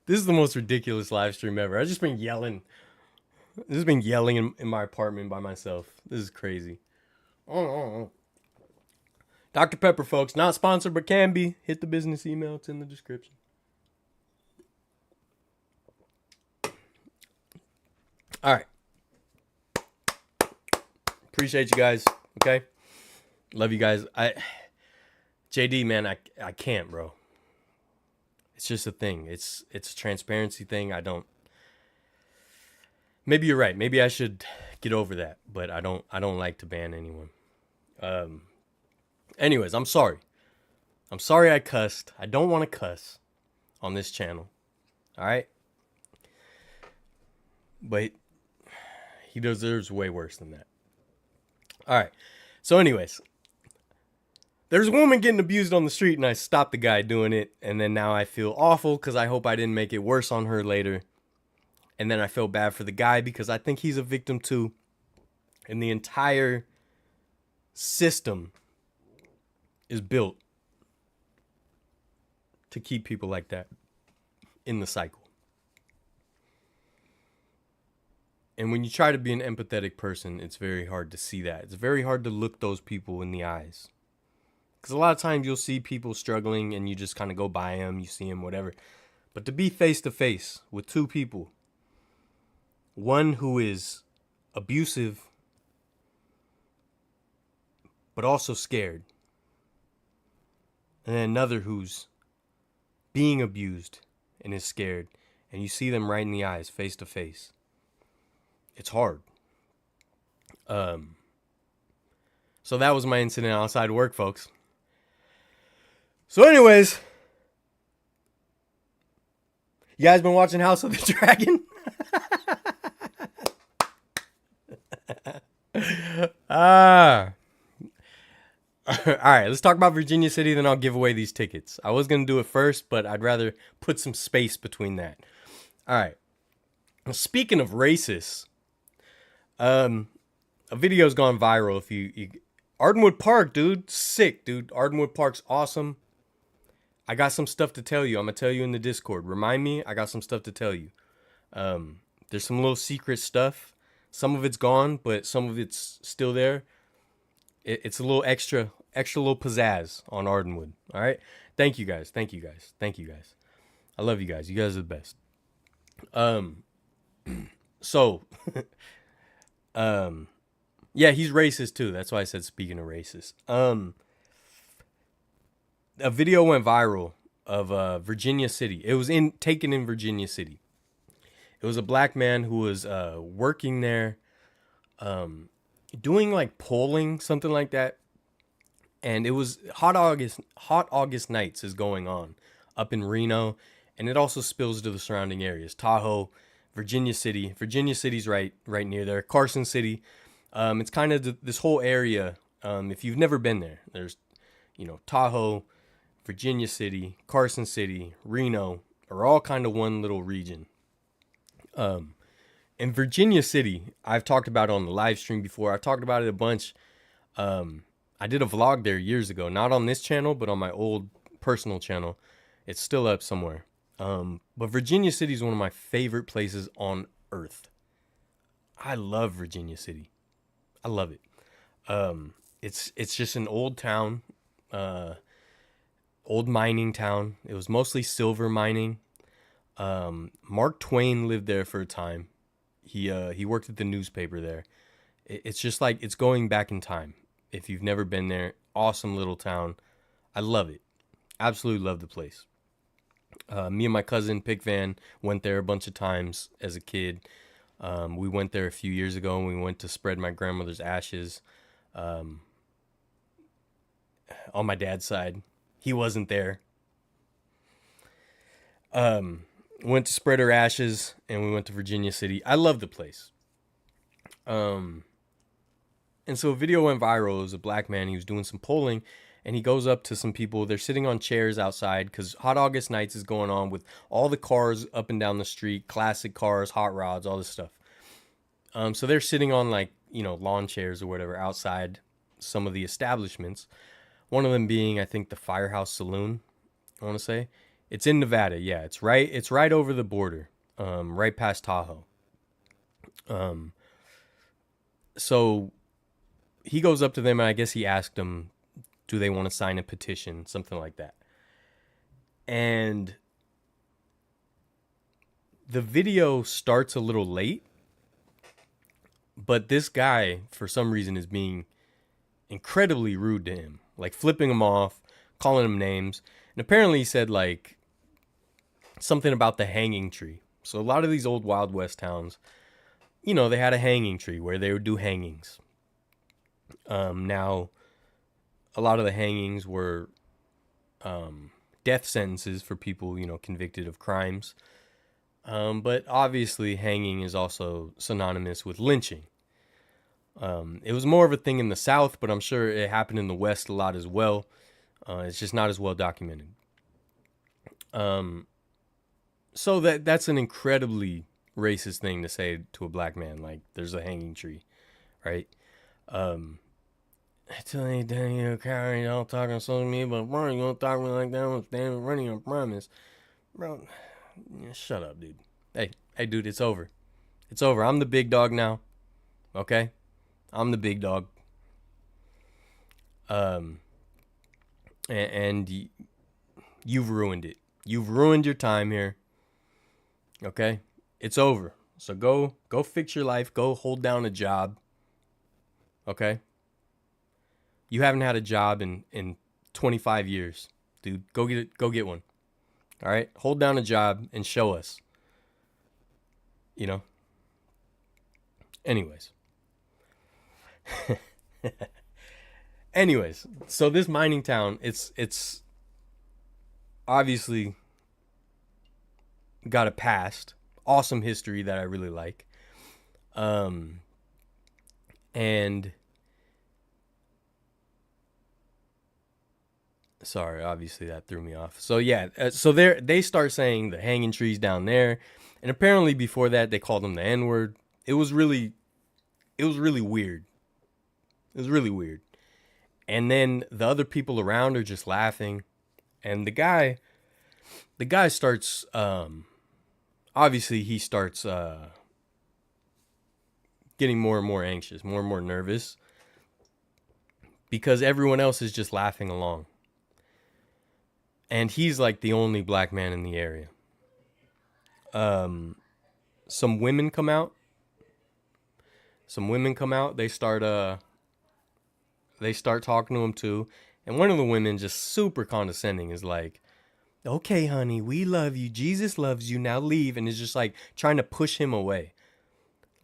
This is the most ridiculous live stream ever. I've just been yelling. This has been yelling in my apartment by myself. This is crazy. Dr. Pepper, folks, not sponsored but can be. Hit the business email. It's in the description. All right. Appreciate you guys. Okay. Love you guys. JD, man, I can't, bro. It's just a thing. It's a transparency thing. Maybe you're right. Maybe I should get over that, but I don't like to ban anyone. Anyways, I'm sorry. I'm sorry I cussed. I don't want to cuss on this channel. All right? But he deserves way worse than that. All right. So anyways, there's a woman getting abused on the street and I stopped the guy doing it. And then now I feel awful because I hope I didn't make it worse on her later. And then I feel bad for the guy because I think he's a victim too. And the entire system is built to keep people like that in the cycle. And when you try to be an empathetic person, it's very hard to see that. It's very hard to look those people in the eyes. Because a lot of times you'll see people struggling and you just kind of go by them, you see them, whatever. But to be face to face with two people, one who is abusive, but also scared, and then another who's being abused and is scared, and you see them right in the eyes, face to face. It's hard. So that was my incident outside work, folks. So anyways, you guys been watching House of the Dragon? Alright, let's talk about Virginia City, then I'll give away these tickets. I was going to do it first, but I'd rather put some space between that. Alright. Speaking of racists, a video's gone viral. If you Ardenwood Park, dude, sick, dude. Ardenwood Park's awesome. I got some stuff to tell you. I'm gonna tell you in the Discord. Remind me, I got some stuff to tell you. There's some little secret stuff. Some of it's gone, but some of it's still there. It's a little extra little pizzazz on Ardenwood. All right. Thank you guys. I love you guys. You guys are the best. So, yeah, he's racist too. That's why I said speaking of racist. A video went viral of Virginia City. It was taken in Virginia City. It was a black man who was working there, doing like polling, something like that. And it was hot August nights is going on up in Reno, and it also spills to the surrounding areas. Tahoe, Virginia City. Virginia City's right near there. Carson City. It's kind of this whole area. If you've never been there, there's, Tahoe, Virginia City, Carson City, Reno, are all kind of one little region. In Virginia City, I've talked about it on the live stream before. I talked about it a bunch. I did a vlog there years ago, not on this channel, but on my old personal channel. It's still up somewhere. But Virginia City is one of my favorite places on earth. I love Virginia City. I love it. It's just an old town, old mining town. It was mostly silver mining. Mark Twain lived there for a time. He worked at the newspaper there. It's just like, it's going back in time. If you've never been there, awesome little town. I love it. Absolutely love the place. Me and my cousin Pick Van went there a bunch of times as a kid. We went there a few years ago, and we went to spread my grandmother's ashes. On my dad's side, he wasn't there. Went to spread her ashes, and we went to Virginia City. I love the place. And so a video went viral. It was a black man. He was doing some polling, and he goes up to some people. They're sitting on chairs outside because Hot August Nights is going on with all the cars up and down the street, classic cars, hot rods, all this stuff. So they're sitting on, like, lawn chairs or whatever outside some of the establishments. One of them being, I think, the Firehouse Saloon, I want to say. It's in Nevada. Yeah, it's right over the border, right past Tahoe. So he goes up to them, and I guess he asked them, do they want to sign a petition, something like that. And the video starts a little late, but this guy, for some reason, is being incredibly rude to him, like flipping him off, calling him names. And apparently he said, like, something about the hanging tree. So a lot of these old Wild West towns, they had a hanging tree where they would do hangings. Now, a lot of the hangings were death sentences for people, convicted of crimes. But obviously, hanging is also synonymous with lynching. It was more of a thing in the South, but I'm sure it happened in the West a lot as well. It's just not as well documented. So that's an incredibly racist thing to say to a black man. Like, there's a hanging tree, right? I tell you, Danny, you're a coward. You don't talk on social media, but bro, you don't talk to me like that. I'm standing running on promise, bro. Shut up, dude. Hey, dude, it's over. It's over. I'm the big dog now. Okay, I'm the big dog. And you've ruined it. You've ruined your time here. Okay, it's over. So go fix your life. Go hold down a job. Okay. You haven't had a job in 25 years, dude. Go get one. All right? Hold down a job and show us. Anyways. Anyways, so this mining town, it's obviously got a past, awesome history that I really like. And sorry, obviously that threw me off. So yeah, so they start saying the hanging trees down there, and apparently before that they called them the N-word. It was really weird. It was really weird. And then the other people around are just laughing, and the guy starts obviously he starts getting more and more anxious, more and more nervous, because everyone else is just laughing along. And he's like the only black man in the area. Some women come out. They start talking to him too. And one of the women, just super condescending, is like, "Okay, honey, we love you. Jesus loves you. Now leave." And is just like trying to push him away.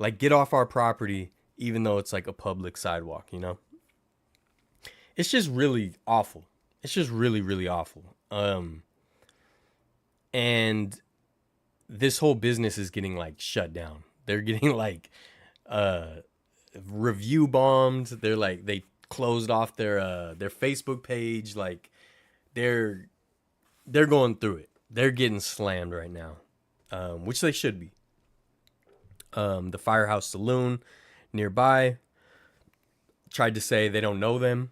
Like, get off our property, even though it's like a public sidewalk, It's just really awful. It's just really, really awful. And this whole business is getting like shut down. They're getting like review bombed. They're like, they closed off their Facebook page. Like, they're going through it. they're getting slammed right now, which they should be. The Firehouse Saloon nearby tried to say they don't know them,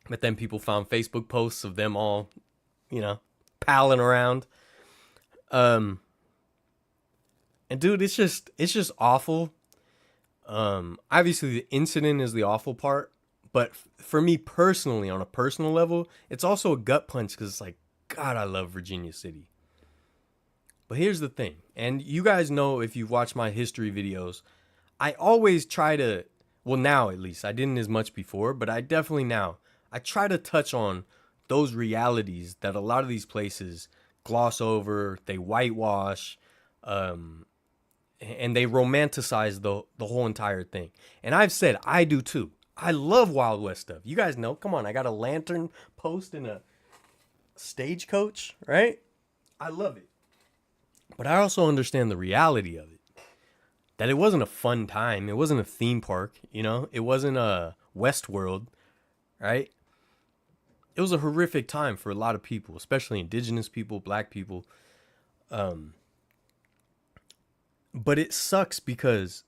but then people found Facebook posts of them all, palling around. And dude, it's just awful. Obviously the incident is the awful part, but for me personally, on a personal level, it's also a gut punch because it's like, God, I love Virginia City. But here's the thing, and you guys know if you've watched my history videos, I always try to, well, now at least, I didn't as much before, but I definitely now, I try to touch on those realities that a lot of these places gloss over, they whitewash, and they romanticize the whole entire thing. And I've said I do too. I love Wild West stuff. You guys know, come on, I got a lantern post and a stagecoach, right? I love it. But I also understand the reality of it. That it wasn't a fun time. It wasn't a theme park, It wasn't a Westworld, right? It was a horrific time for a lot of people, especially indigenous people, black people. But it sucks because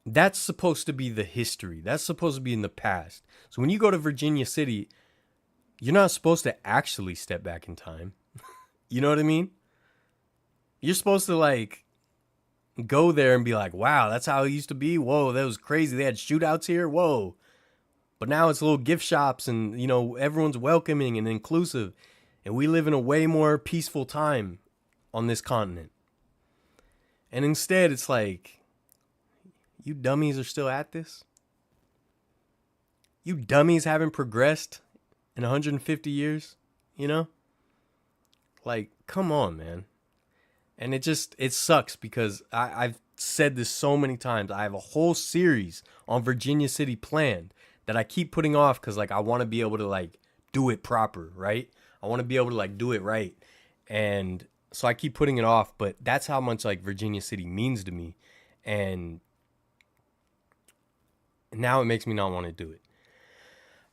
that's supposed to be the history. That's supposed to be in the past. So when you go to Virginia City, you're not supposed to actually step back in time. You know what I mean? You're supposed to go there and be like, wow, that's how it used to be. Whoa, that was crazy. They had shootouts here. Whoa. But now it's little gift shops and, everyone's welcoming and inclusive. And we live in a way more peaceful time on this continent. And instead, it's like, you dummies are still at this? You dummies haven't progressed in 150 years? Come on, man. And it sucks because I've said this so many times. I have a whole series on Virginia City planned that I keep putting off because, I want to be able to, do it proper, right? I want to be able to, do it right. And so I keep putting it off, but that's how much, Virginia City means to me. And now it makes me not want to do it.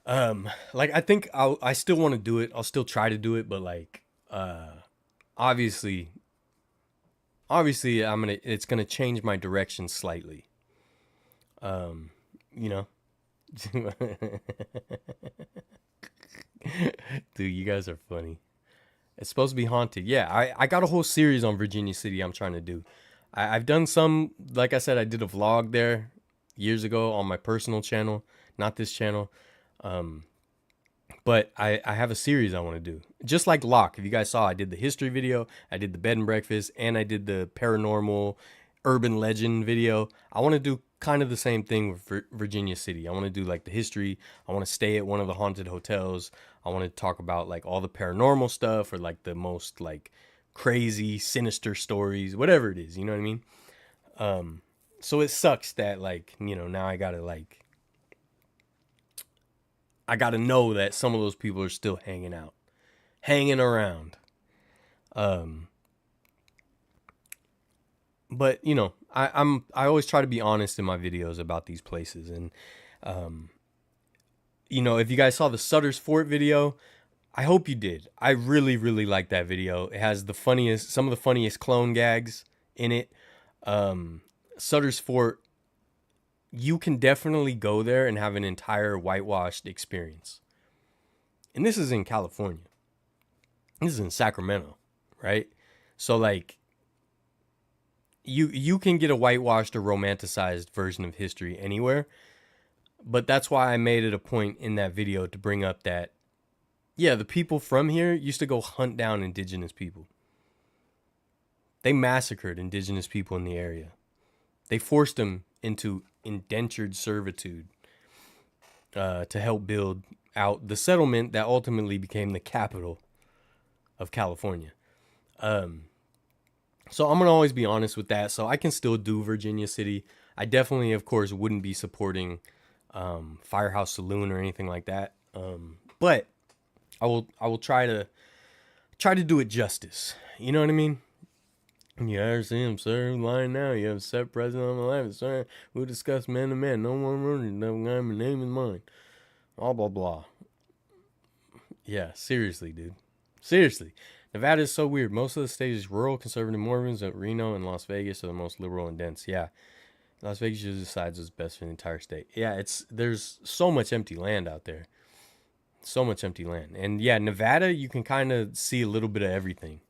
I think I still want to do it. I'll still try to do it, but, obviously it's gonna change my direction slightly. Dude, you guys are funny. It's supposed to be haunted. Yeah, I got a whole series on Virginia City I'm trying to do. I've done some, like I said, I did a vlog there years ago on my personal channel, not this channel. But I have a series I want to do. Just like Locke. If you guys saw, I did the history video, I did the bed and breakfast, and I did the paranormal urban legend video. I want to do kind of the same thing with Virginia City. I want to do the history. I want to stay at one of the haunted hotels. I want to talk about all the paranormal stuff or the most crazy, sinister stories, whatever it is. You know what I mean? So it sucks that now I gotta know that some of those people are still hanging around. But I always try to be honest in my videos about these places, and if you guys saw the Sutter's Fort video, I hope you did. I really, really like that video. It has some of the funniest clone gags in it. Sutter's Fort, you can definitely go there and have an entire whitewashed experience. And this is in California. This is in Sacramento, right? So you can get a whitewashed or romanticized version of history anywhere. But that's why I made it a point in that video to bring up that, yeah, the people from here used to go hunt down indigenous people. They massacred indigenous people in the area. They forced them into indentured servitude to help build out the settlement that ultimately became the capital of California. So I'm going to always be honest with that. So I can still do Virginia City. I definitely, of course, wouldn't be supporting Firehouse Saloon or anything like that. But I will try to do it justice. You know what I mean? Yeah, I see him, sir. Lying now. You have a set president on my life, sir. We'll discuss man to man. No one running. No guy. My name is mine. Blah, blah, blah. Yeah, seriously, dude. Seriously. Nevada is so weird. Most of the state is rural, conservative Mormons. Reno and Las Vegas are the most liberal and dense. Yeah, Las Vegas usually decides what's best for the entire state. Yeah, there's so much empty land out there. So much empty land. And yeah, Nevada, you can kind of see a little bit of everything.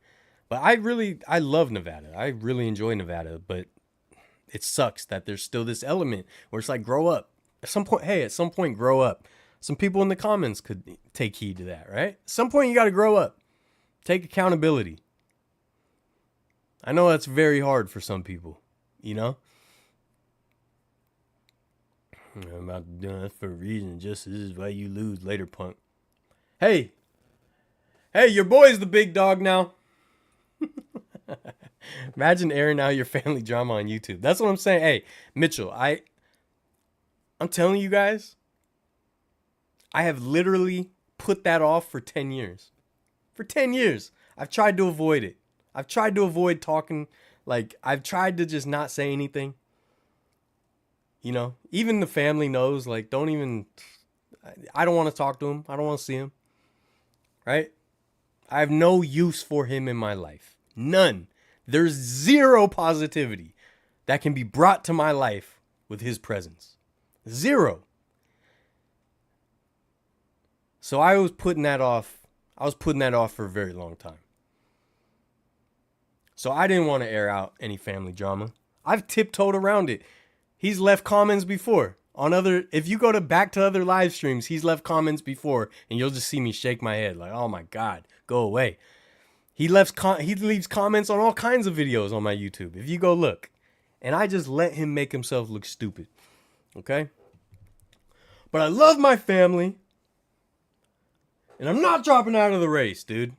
But I love Nevada. I really enjoy Nevada, but it sucks that there's still this element where it's like, grow up. At some point, grow up. Some people in the comments could take heed to that, right? At some point, you got to grow up. Take accountability. I know that's very hard for some people, you know? I'm about to do that for a reason. Just this is why you lose later, punk. Hey, your boy's the big dog now. Imagine airing out your family drama on YouTube. That's what I'm saying. Hey, Mitchell, I'm telling you guys, I have literally put that off for 10 years. For 10 years, I've tried to avoid it. I've tried to avoid talking. Like, I've tried to just not say anything. You know, even the family knows, like, I don't want to talk to him. I don't want to see him. Right? I have no use for him in my life. None. There's zero positivity that can be brought to my life with his presence. Zero. So I was putting that off. For a very long time. So I didn't want to air out any family drama. I've tiptoed around it. He's left comments before if you go back to other live streams, he's left comments before, and you'll just see me shake my head like, oh my God, go away. He leaves comments on all kinds of videos on my YouTube. If you go look, and I just let him make himself look stupid. Okay? But I love my family, and I'm not dropping out of the race, dude.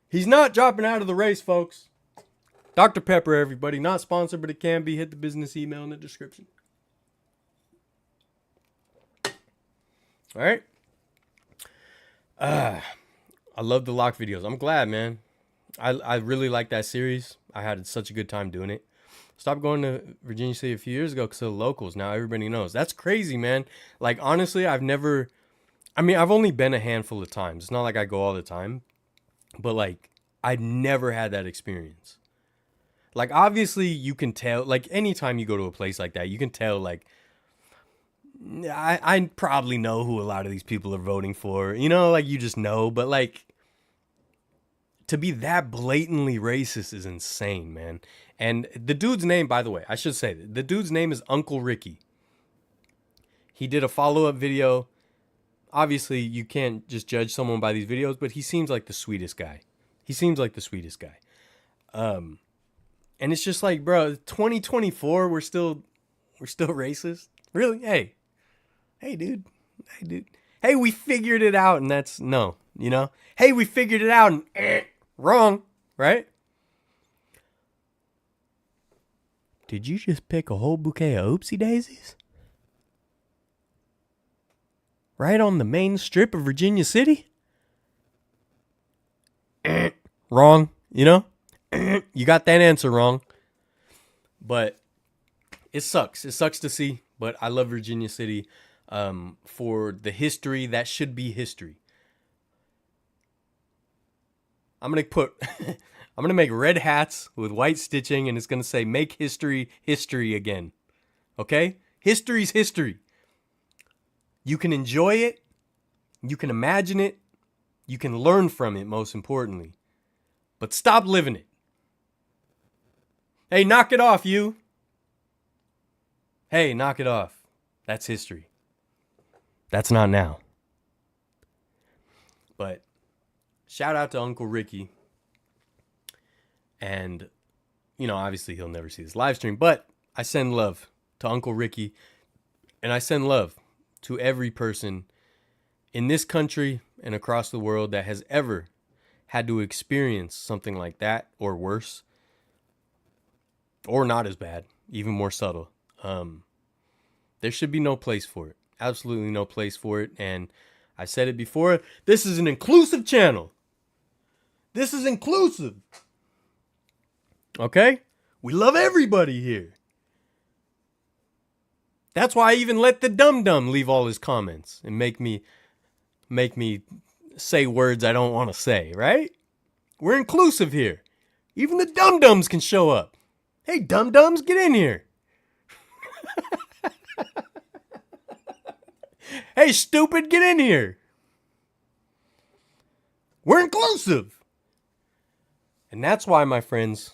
He's not dropping out of the race, folks. Dr. Pepper, everybody. Not sponsored, but it can be. Hit the business email in the description. All right. I love the lock videos. I'm glad, man. I really like that series. I had such a good time doing it. Stopped going to Virginia City a few years ago because of the locals. Now everybody knows. That's crazy, man. Like, honestly, I've only been a handful of times. It's not like I go all the time. But, like, I never had that experience. Like, obviously, you can tell. Like, anytime you go to a place like that, you can tell, like, I probably know who a lot of these people are voting for. You know, like, you just know. But, like, to be that blatantly racist is insane, man. And the dude's name, by the way, I should say, the dude's name is Uncle Ricky. He did a follow-up video. Obviously, you can't just judge someone by these videos, but he seems like the sweetest guy. And it's just like, bro, 2024, we're still racist? Really? Hey, dude. Hey, we figured it out, and that's no, you know? Hey, we figured it out, and wrong, right? Did you just pick a whole bouquet of oopsie daisies? Right on the main strip of Virginia City? Wrong, you know? You got that answer wrong. But it sucks. It sucks to see, but I love Virginia City for the history that should be history. I'm going to make red hats with white stitching, and it's going to say, make history again. Okay? History's history. You can enjoy it. You can imagine it. You can learn from it, most importantly. But stop living it. Hey, knock it off, you. Hey, knock it off. That's history. That's not now. But shout out to Uncle Ricky. And, you know, obviously he'll never see this live stream, but I send love to Uncle Ricky. And I send love to every person in this country and across the world that has ever had to experience something like that or worse, or not as bad, even more subtle. There should be no place for it. Absolutely no place for it. And I said it before, this is an inclusive channel. This is inclusive. Okay? We love everybody here. That's why I even let the dum-dum leave all his comments and make me say words I don't want to say, right? We're inclusive here. Even the dum-dums can show up. Hey, dum-dums, get in here. Hey, stupid, get in here. We're inclusive. And that's why, my friends,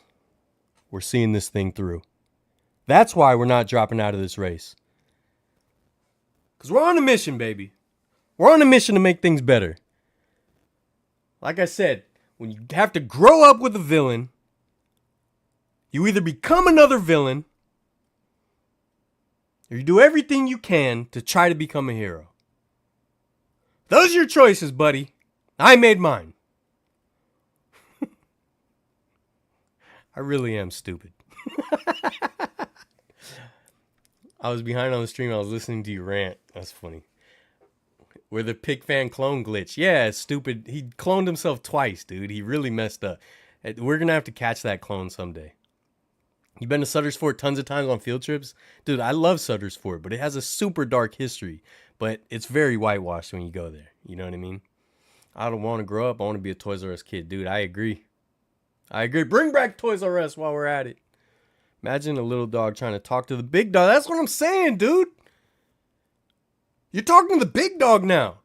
we're seeing this thing through. That's why we're not dropping out of this race. Because we're on a mission, baby. We're on a mission to make things better. Like I said, when you have to grow up with a villain, you either become another villain or you do everything you can to try to become a hero. Those are your choices, buddy. I made mine. I really am stupid. I was behind on the stream. I was listening to you rant. That's funny. Where the Pick Fan clone glitch. Yeah, it's stupid. He cloned himself twice, dude. He really messed up. We're going to have to catch that clone someday. You been to Sutter's Fort tons of times on field trips? Dude, I love Sutter's Fort, but it has a super dark history. But it's very whitewashed when you go there. You know what I mean? I don't want to grow up. I want to be a Toys R Us kid. Dude, I agree. Bring back Toys R Us while we're at it. Imagine a little dog trying to talk to the big dog. That's what I'm saying, dude. You're talking to the big dog now.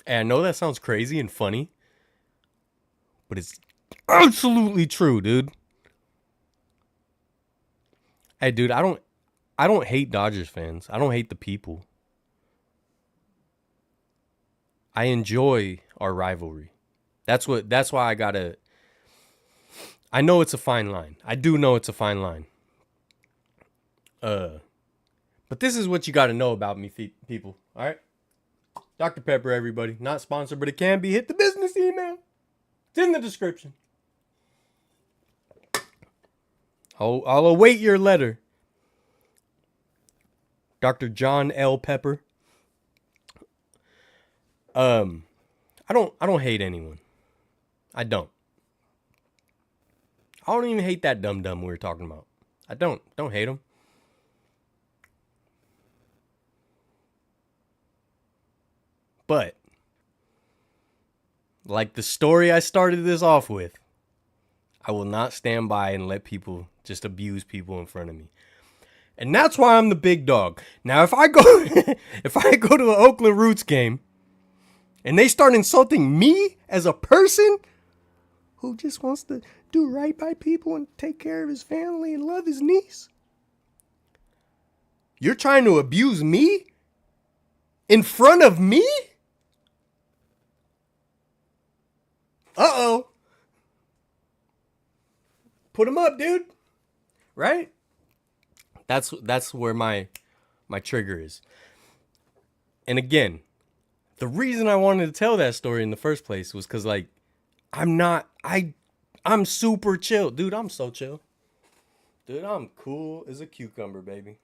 And I know that sounds crazy and funny, but it's absolutely true, dude. Hey, dude, I don't hate Dodgers fans. I don't hate the people. I enjoy our rivalry. That's why I know it's a fine line. I do know it's a fine line. But this is what you got to know about me, people. All right? Dr. Pepper, everybody. Not sponsored, but it can be. Hit the business email. It's in the description. I'll await your letter. Dr. John L. Pepper. I don't hate anyone. I don't even hate that dum-dum we were talking about. I don't hate him. But, like the story I started this off with, I will not stand by and let people just abuse people in front of me. And that's why I'm the big dog. Now, if I go to an Oakland Roots game and they start insulting me as a person who just wants to do right by people and take care of his family and love his niece, you're trying to abuse me in front of me? Uh-oh. Put him up, dude. Right? That's where my trigger is. And again, the reason I wanted to tell that story in the first place was because, like, I'm super chill. Dude, I'm so chill. Dude, I'm cool as a cucumber, baby.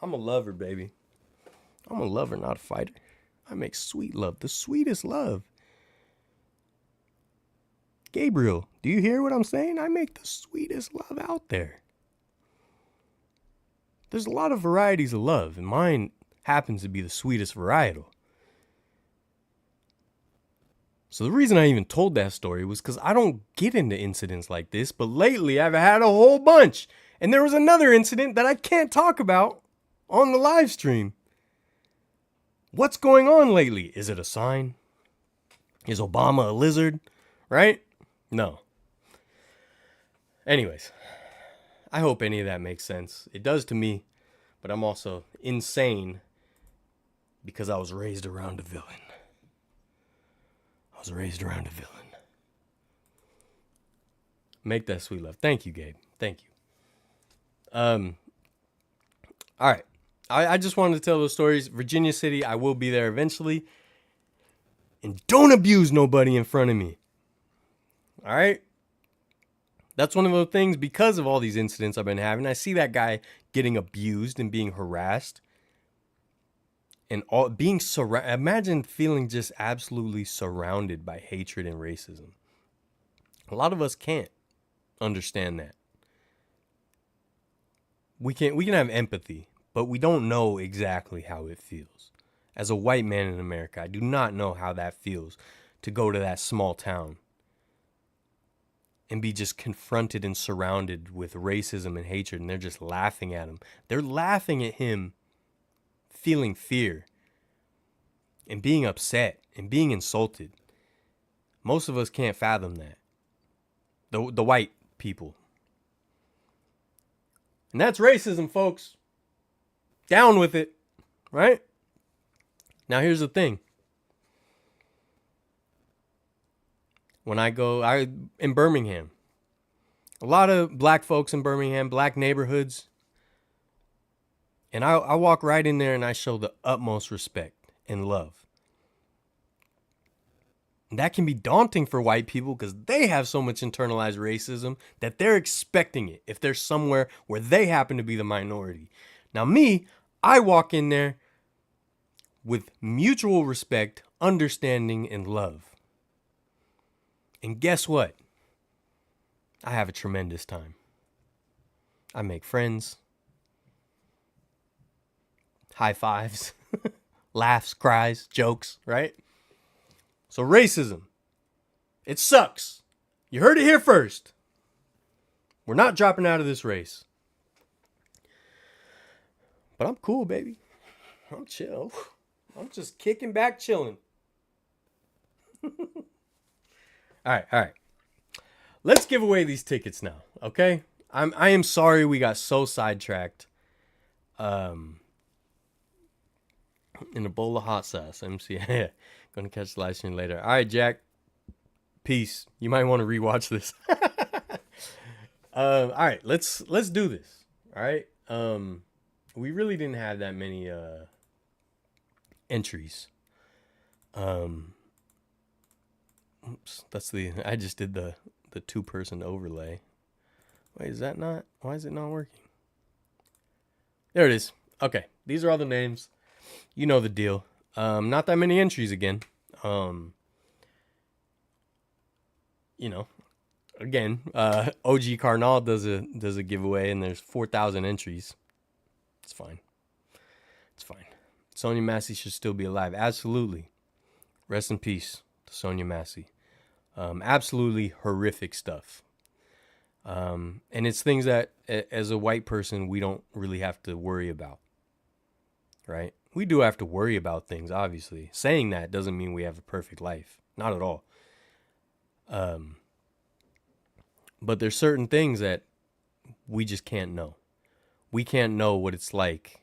I'm a lover, baby. I'm a lover, not a fighter. I make sweet love, the sweetest love. Gabriel, do you hear what I'm saying? I make the sweetest love out there. There's a lot of varieties of love, and mine happens to be the sweetest varietal. So the reason I even told that story was because I don't get into incidents like this, but lately I've had a whole bunch. And there was another incident that I can't talk about on the live stream. What's going on lately? Is it a sign? Is Obama a lizard? Right? No. Anyways, I hope any of that makes sense. It does to me, but I'm also insane because I was raised around a villain. Make that sweet love. Thank you, Gabe. Thank you. All right. I just wanted to tell those stories. Virginia City, I will be there eventually. And don't abuse nobody in front of me. All right? That's one of those things, because of all these incidents I've been having. I see that guy getting abused and being harassed. And being surrounded. Imagine feeling just absolutely surrounded by hatred and racism. A lot of us can't understand that. We can have empathy, but we don't know exactly how it feels. As a white man in America, I do not know how that feels to go to that small town and be just confronted and surrounded with racism and hatred, and they're just laughing at him. They're laughing at him feeling fear and being upset and being insulted. Most of us can't fathom that. The white people. And that's racism, folks. Down with it, right? Now here's the thing. When in Birmingham, a lot of black folks in Birmingham, black neighborhoods, and I walk right in there and I show the utmost respect and love. And that can be daunting for white people because they have so much internalized racism that they're expecting it if they're somewhere where they happen to be the minority. Now me, I walk in there with mutual respect, understanding, and love. And guess what? I have a tremendous time. I make friends, high fives, laughs, cries, jokes, right? So racism, it sucks. You heard it here first. We're not dropping out of this race. But I'm cool, baby. I'm chill. I'm just kicking back, chilling. All right. Let's give away these tickets now, okay? I am sorry we got so sidetracked. In a bowl of hot sauce. MC. Gonna catch the live stream later. All right, Jack. Peace. You might want to rewatch this. All right, let's do this. All right. We really didn't have that many entries. Oops, I just did the 2-person overlay. Wait, why is it not working? There it is. Okay, these are all the names. You know the deal. Not that many entries again. Again, OG Carnal does a giveaway and there's 4,000 entries. It's fine. Sonia Massey should still be alive. Absolutely. Rest in peace to Sonia Massey. Absolutely horrific stuff. And it's things that as a white person, we don't really have to worry about. Right? We do have to worry about things, obviously. Saying that doesn't mean we have a perfect life. Not at all. But there's certain things that we just can't know. We can't know what it's like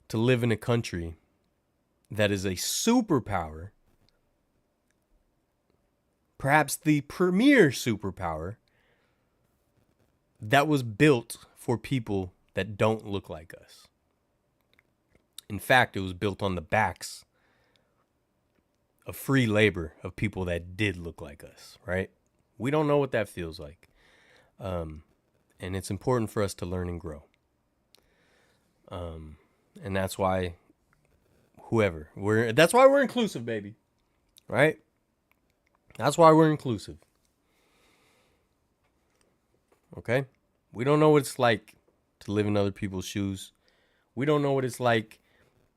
to live in a country that is a superpower, perhaps the premier superpower, that was built for people that don't look like us. In fact, it was built on the backs of free labor of people that did look like us, right? We don't know what that feels like. And it's important for us to learn and grow. And that's why that's why we're inclusive, baby. Right? That's why we're inclusive. Okay? We don't know what it's like to live in other people's shoes. We don't know what it's like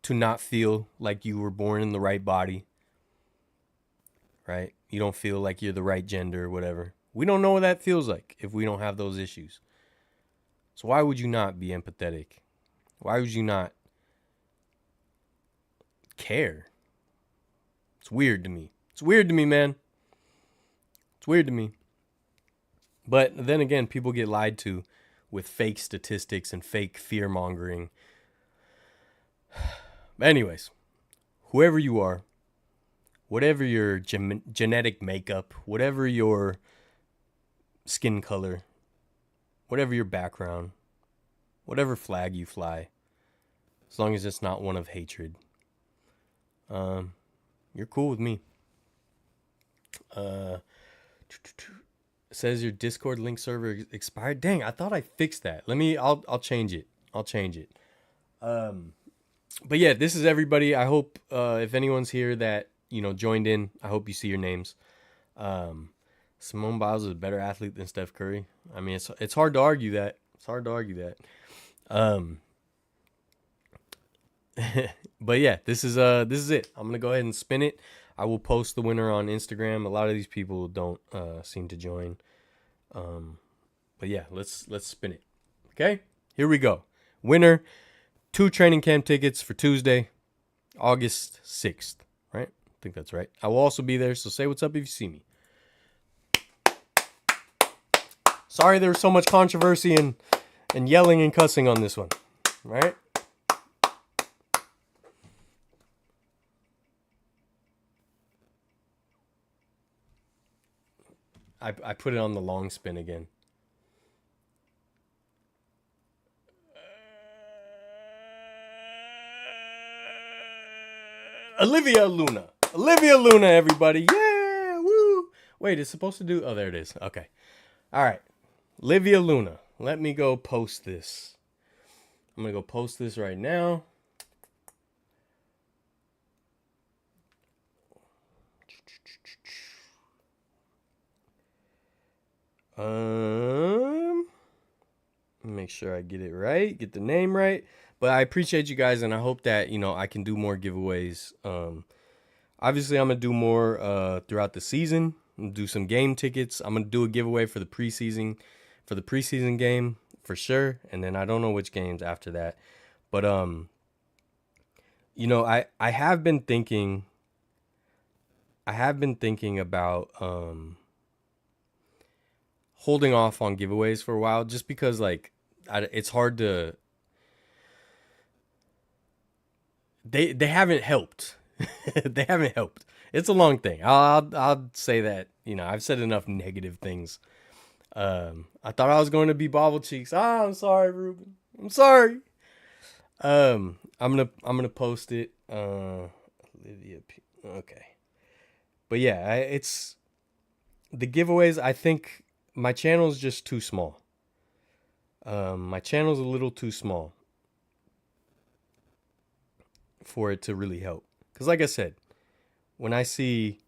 to not feel like you were born in the right body. Right? You don't feel like you're the right gender or whatever. We don't know what that feels like if we don't have those issues. So why would you not be empathetic? Why would you not care? It's weird to me. It's weird to me, man. It's weird to me. But then again, people get lied to with fake statistics and fake fear mongering. Anyways, whoever you are, whatever your genetic makeup, whatever your skin color, whatever your background, whatever flag you fly, as long as it's not one of hatred, you're cool with me. Says your Discord link server expired. Dang, I thought I fixed that. I'll change it. But yeah, this is everybody. I hope if anyone's here that joined in, I hope you see your names. Simone Biles is a better athlete than Steph Curry. I mean, it's hard to argue that. But yeah, this is it. I'm gonna go ahead and spin it. I will post the winner on Instagram. A lot of these people don't seem to join. But yeah, let's spin it. Okay, here we go. Winner, 2 training camp tickets for Tuesday, August 6th. Right? I think that's right. I will also be there, so say what's up if you see me. Sorry there was so much controversy and yelling and cussing on this one. Right? I put it on the long spin again. Olivia Luna. Olivia Luna, everybody. Yeah, woo. Wait, it's supposed to do... Oh, there it is. Okay. All right. Olivia Luna. Let me go post this. I'm going to go post this right now. Make sure I get it right, get the name right. But I appreciate you guys, and I hope that, you know, I can do more giveaways. Obviously, I'm gonna do more throughout the season. I'm gonna do some game tickets. I'm gonna do a giveaway for the preseason game for sure, and then I don't know which games after that. But you know, I have been thinking about holding off on giveaways for a while, just because like it's hard to. They haven't helped. They haven't helped. It's a long thing. I'll say that, you know, I've said enough negative things. I thought I was going to be Bobble Cheeks. I'm sorry, Ruben. I'm sorry. I'm gonna post it. Olivia P. Okay. But yeah, it's the giveaways. I think my channel's just too small. My channel's a little too small for it to really help. Because like I said, when I see,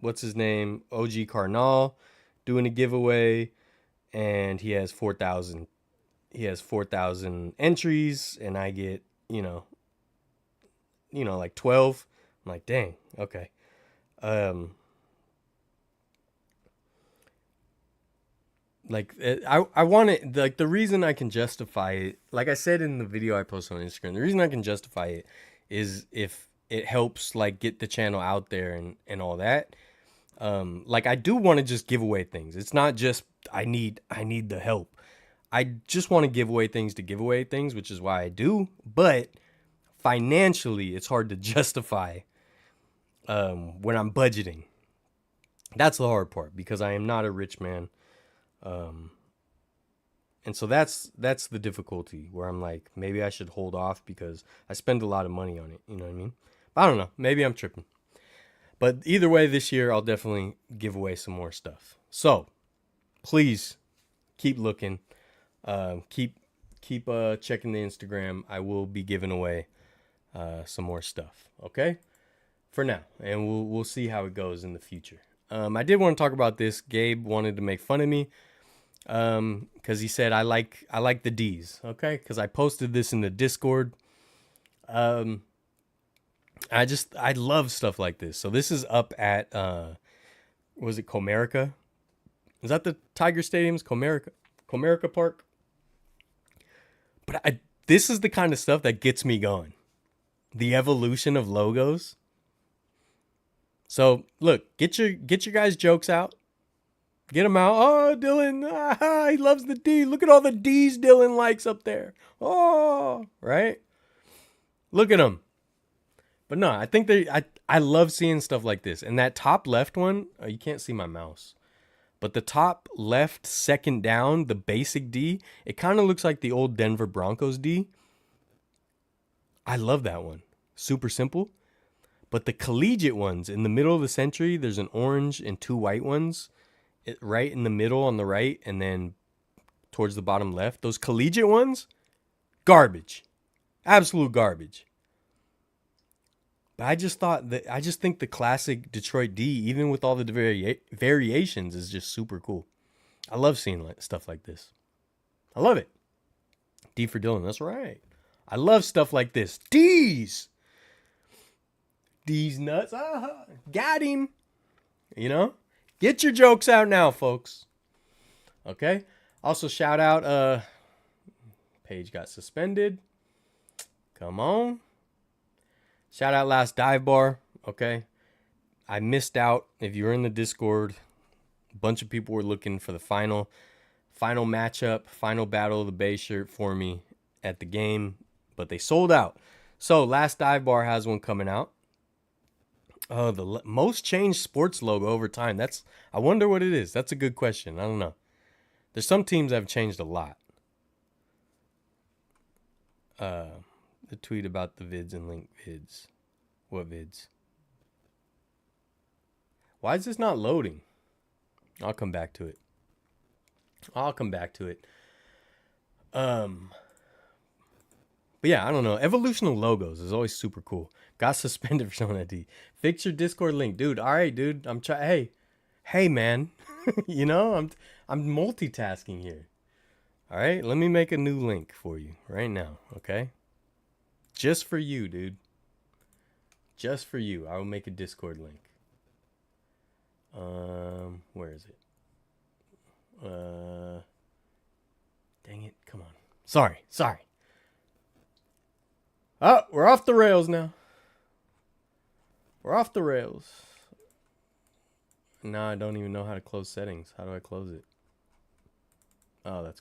what's his name? OG Carnal doing a giveaway, and he has 4,000 entries, and I get, you know, like 12. I'm like, dang, okay. Like I want it, like the reason I can justify it, like I said in the video I posted on Instagram, the reason I can justify it is if it helps like get the channel out there and all that. Like I do want to just give away things. It's not just I need the help. I just want to give away things to give away things, which is why I do. But financially, it's hard to justify when I'm budgeting. That's the hard part, because I am not a rich man. And so that's the difficulty, where I'm like, maybe I should hold off because I spend a lot of money on it. You know what I mean? But I don't know. Maybe I'm tripping. But either way, this year I'll definitely give away some more stuff. So please keep looking. Keep checking the Instagram. I will be giving away some more stuff. Okay? For now, and we'll see how it goes in the future. I did want to talk about this. Gabe wanted to make fun of me because he said I like the D's. Okay, because I posted this in the Discord. I love stuff like this. So this is up at was it Comerica? Is that the Tiger Stadium's Comerica Park? But this is the kind of stuff that gets me going. The evolution of logos. So look, get your guys' jokes out. Get them out. Oh, Dylan, he loves the D. Look at all the D's Dylan likes up there. Oh, right. Look at them. But no, I think I love seeing stuff like this. And that top left one, you can't see my mouse, but the top left, second down, the basic D, it kind of looks like the old Denver Broncos D. I love that one. Super simple. But the collegiate ones in the middle of the century, there's an orange and 2 white ones right in the middle on the right, and then towards the bottom left. Those collegiate ones, garbage. Absolute garbage. But I just think the classic Detroit D, even with all the variations, is just super cool. I love seeing stuff like this. I love it. D for Dylan, that's right. I love stuff like this. D's nuts. Got him. You know? Get your jokes out now, folks. Okay? Also, shout out, Page got suspended. Come on. Shout out Last Dive Bar. Okay? I missed out. If you were in the Discord, a bunch of people were looking for the final matchup, final battle of the Bay shirt for me at the game, but they sold out. So Last Dive Bar has one coming out. Oh, the most changed sports logo over time. I wonder what it is. That's a good question. I don't know. There's some teams that have changed a lot. The tweet about the vids and link vids. What vids? Why is this not loading? I'll come back to it. But yeah, I don't know. Evolution of logos is always super cool. Got suspended for showing that D. Fix your Discord link, dude. All right, dude. I'm trying. Hey, man. You know, I'm multitasking here. All right, let me make a new link for you right now. Okay, just for you, dude. Just for you, I will make a Discord link. Where is it? Dang it! Come on. Sorry. Oh, we're off the rails now. We're off the rails. Now I don't even know how to close settings. How do I close it? Oh, that's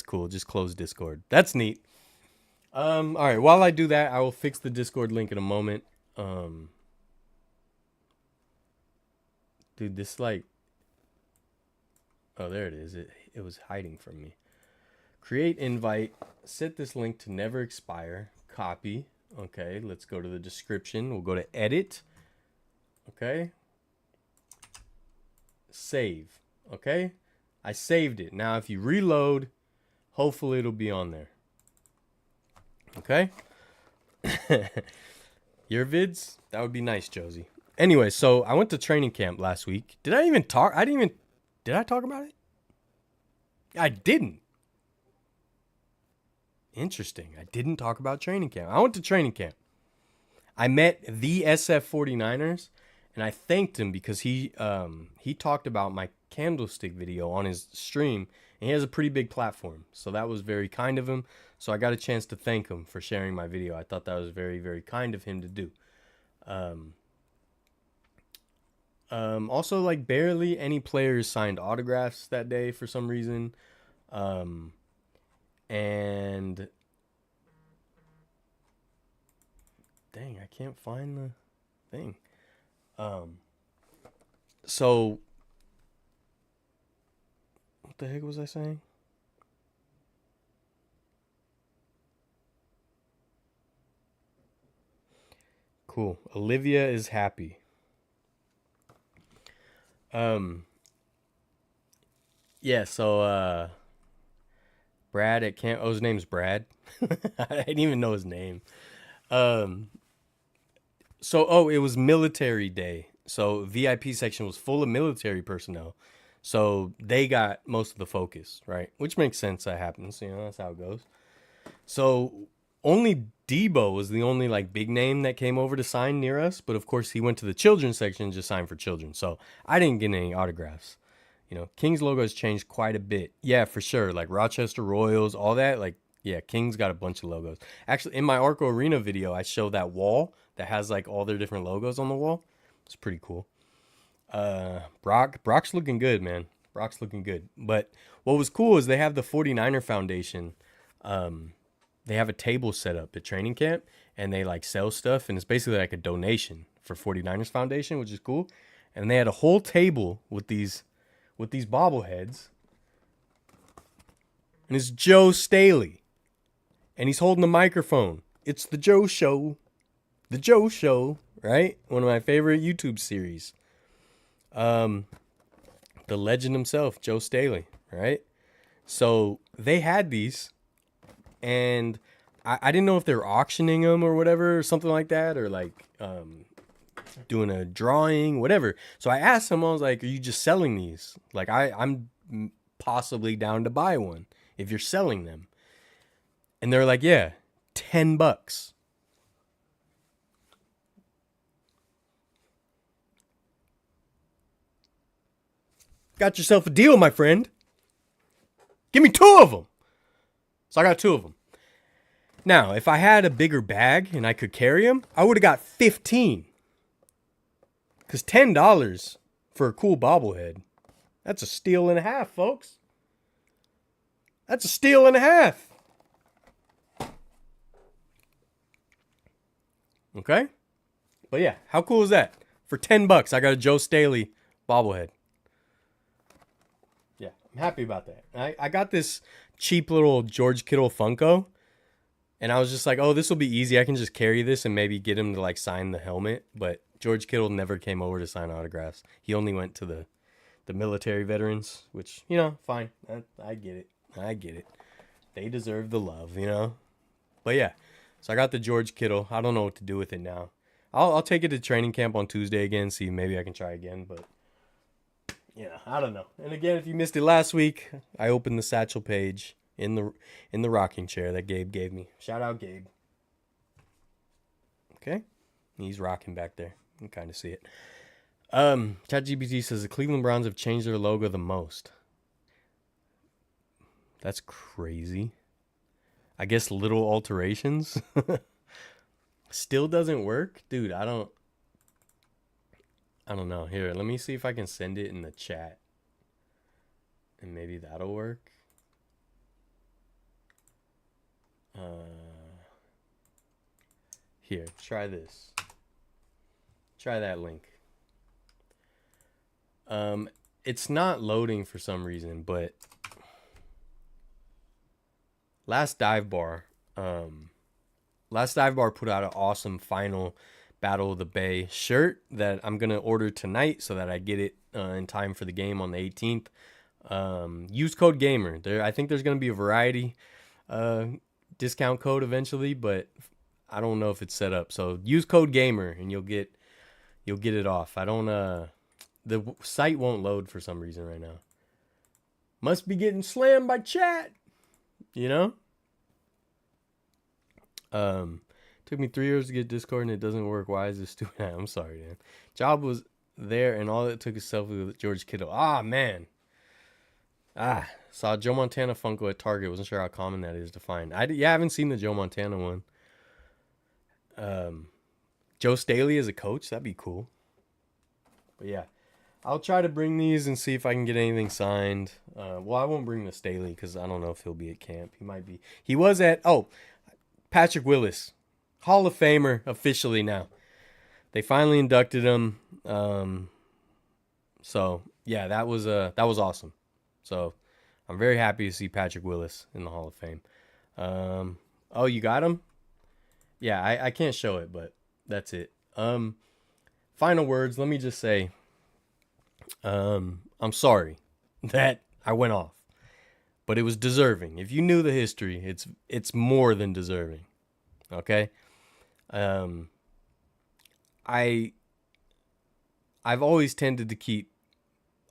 cool. Just close Discord. That's neat. All right. While I do that, I will fix the Discord link in a moment. Dude, this oh, there it is. It was hiding from me. Create invite. Set this link to never expire. Copy. Okay, let's go to the description. We'll go to edit. Okay. Save. Okay. I saved it. Now, if you reload, hopefully it'll be on there. Okay. Your vids? That would be nice, Josie. Anyway, so I went to training camp last week. Did I talk about it? I didn't. Interesting. I didn't talk about training camp. I went to training camp. I met the SF49ers, and I thanked him because he talked about my candlestick video on his stream, and he has a pretty big platform. So that was very kind of him. So I got a chance to thank him for sharing my video. I thought that was very, very kind of him to do. Also, like, barely any players signed autographs that day for some reason. And dang, I can't find the thing. So what the heck was I saying? Cool. Olivia is happy. Yeah, so Brad at camp. Oh, his name's Brad. I didn't even know his name. It was military day. So VIP section was full of military personnel. So they got most of the focus, right? Which makes sense. That happens. You know, that's how it goes. So only Debo was the only like big name that came over to sign near us. But of course, he went to the children's section and just signed for children. So I didn't get any autographs. You know, King's logo has changed quite a bit. Yeah, for sure. Like Rochester Royals, all that. Like, yeah, King's got a bunch of logos. Actually, in my Arco Arena video, I show that wall that has like all their different logos on the wall. It's pretty cool. Brock's looking good, man. Brock's looking good. But what was cool is they have the 49er Foundation. They have a table set up at training camp, and they like sell stuff, and it's basically like a donation for 49ers Foundation, which is cool. And they had a whole table with these bobbleheads, and it's Joe Staley, and he's holding the microphone. It's the Joe Show, right? One of my favorite YouTube series. The legend himself, Joe Staley, right? So they had these, and I didn't know if they were auctioning them or whatever, or something like that, or like doing a drawing, whatever. So I asked him, I was like, are you just selling these? Like, I'm possibly down to buy one if you're selling them. And they're like, yeah, $10. Got yourself a deal, my friend. Give me 2 of them. So I got 2 of them. Now, if I had a bigger bag and I could carry them, I would have got 15. Because $10 for a cool bobblehead, that's a steal and a half, folks. That's a steal and a half. Okay? But yeah, how cool is that? For $10, I got a Joe Staley bobblehead. Yeah, I'm happy about that. I got this cheap little George Kittle Funko. And I was just like, oh, this will be easy. I can just carry this and maybe get him to like sign the helmet. But George Kittle never came over to sign autographs. He only went to the military veterans, which, you know, fine. I get it. I get it. They deserve the love, you know? But yeah, so I got the George Kittle. I don't know what to do with it now. I'll take it to training camp on Tuesday again, see maybe I can try again. But yeah, I don't know. And again, if you missed it last week, I opened the satchel page in the rocking chair that Gabe gave me. Shout out Gabe. Okay, he's rocking back there. You can kind of see it. ChatGPT says the Cleveland Browns have changed their logo the most. That's crazy. I guess little alterations. Still doesn't work, dude. I don't know. Here, let me see if I can send it in the chat, and maybe that'll work. Here, try this. Try that link. It's not loading for some reason, but Last Dive Bar put out an awesome final Battle of the Bay shirt that I'm gonna order tonight so that I get it in time for the game on the 18th. Use code GAMER. I think there's gonna be a variety discount code eventually, but I don't know if it's set up. So use code GAMER and you'll get it off. The site won't load for some reason right now. Must be getting slammed by chat, you know? Took me 3 years to get Discord and it doesn't work. Why is this stupid? I'm sorry, man. Job was there and all it took is selfie with George Kittle. Ah, man. Saw Joe Montana Funko at Target. Wasn't sure how common that is to find. I haven't seen the Joe Montana one. Joe Staley as a coach, that'd be cool. But yeah, I'll try to bring these and see if I can get anything signed. Well, I won't bring the Staley because I don't know if he'll be at camp. He might be. He was at, Patrick Willis, Hall of Famer officially now. They finally inducted him. So yeah, that was awesome. So I'm very happy to see Patrick Willis in the Hall of Fame. Oh, you got him? Yeah, I can't show it, but that's it. Final words. Let me just say, I'm sorry that I went off, but it was deserving. If you knew the history, it's more than deserving. Okay. I've always tended to keep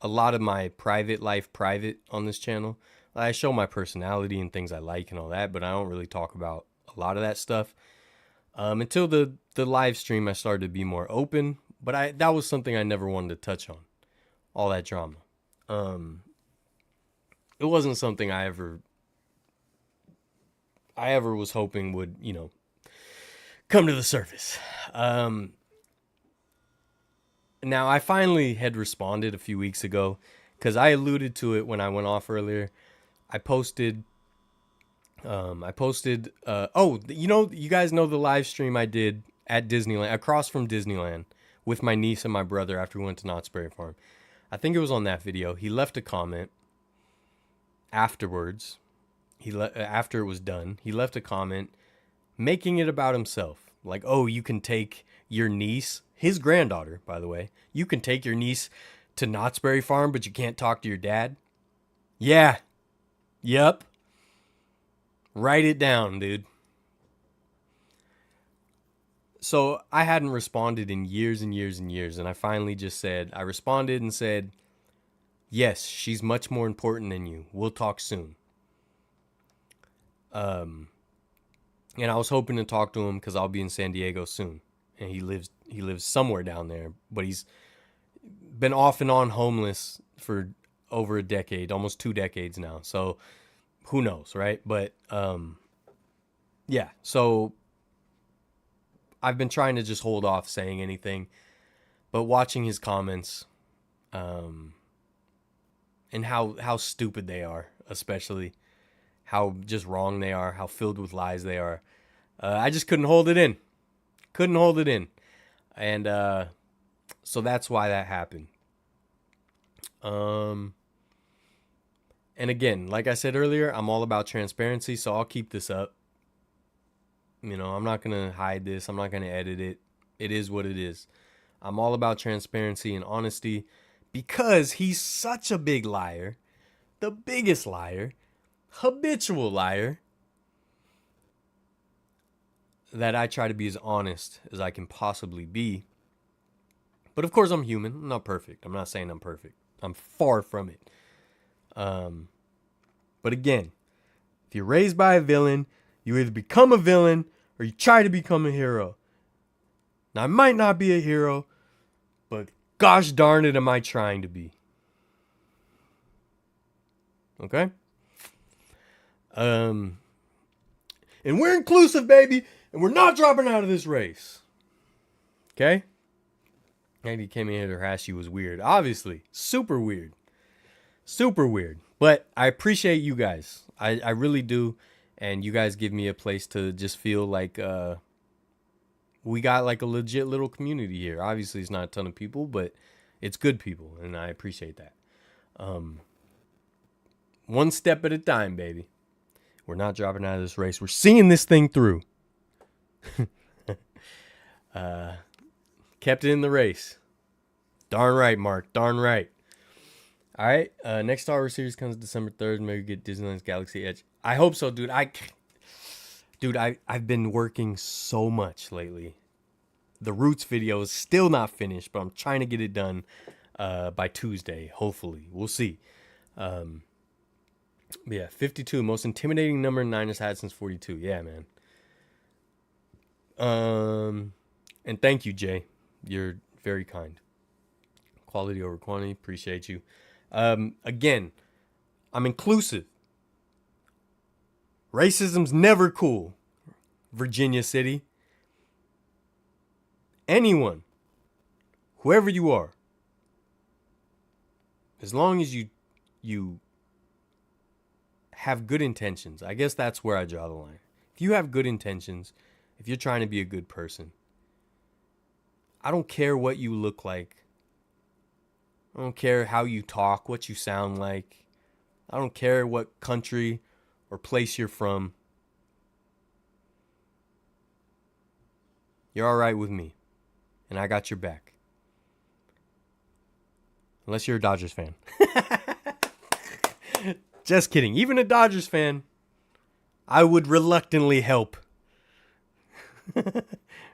a lot of my private life private on this channel. I show my personality and things I like and all that, but I don't really talk about a lot of that stuff. Until the live stream, I started to be more open, but that was something I never wanted to touch on. All that drama. It wasn't something I ever was hoping would, come to the surface. Now I finally had responded a few weeks ago because I alluded to it when I went off earlier. I posted, you guys know the live stream I did at Disneyland, across from Disneyland, with my niece and my brother after we went to Knott's Berry Farm. I think it was on that video. He left a comment afterwards. After it was done, he left a comment making it about himself. Like, oh, you can take your niece, his granddaughter, by the way, you can take your niece to Knott's Berry Farm, but you can't talk to your dad? Yeah. Yep. Write it down, dude. So I hadn't responded in years and years and years, and I finally just I responded and said, yes, she's much more important than you. We'll talk soon. And I was hoping to talk to him because I'll be in San Diego soon, and he lives somewhere down there, but he's been off and on homeless for over a decade, almost 2 decades now. So who knows, right? But yeah. So I've been trying to just hold off saying anything, but watching his comments, and how stupid they are, especially how just wrong they are, how filled with lies they are. I just couldn't hold it in. Couldn't hold it in. And so that's why that happened. And again, like I said earlier, I'm all about transparency, so I'll keep this up. I'm not going to hide this. I'm not going to edit it. It is what it is. I'm all about transparency and honesty because he's such a big liar. The biggest liar. Habitual liar. That I try to be as honest as I can possibly be. But of course I'm human. I'm not perfect. I'm not saying I'm perfect. I'm far from it. But again, if you're raised by a villain, you either become a villain or you try to become a hero. Now I might not be a hero, but gosh darn it, am I trying to be. Okay? And we're inclusive, baby, and we're not dropping out of this race. Okay? Maybe came in here to harass you was weird. Obviously. Super weird. Super weird. But I appreciate you guys. I really do. And you guys give me a place to just feel like we got like a legit little community here. Obviously, it's not a ton of people, but it's good people. And I appreciate that. One step at a time, baby. We're not dropping out of this race. We're seeing this thing through. Kept it in the race. Darn right, Mark. Darn right. All right. Next Star Wars series comes December 3rd. Maybe get Disneyland's Galaxy Edge. I hope so, dude. I've been working so much lately. The Roots video is still not finished, but I'm trying to get it done by Tuesday. Hopefully. We'll see. Yeah, 52. Most intimidating number Niners had since 42. Yeah, man. And thank you, Jay. You're very kind. Quality over quantity. Appreciate you. Again, I'm inclusive. Racism's never cool. Virginia City. Anyone. Whoever you are. As long as you have good intentions. I guess that's where I draw the line. If you have good intentions, if you're trying to be a good person, I don't care what you look like. I don't care how you talk, what you sound like. I don't care what country or place you're from. You're all right with me. And I got your back. Unless you're a Dodgers fan. Just kidding. Even a Dodgers fan, I would reluctantly help.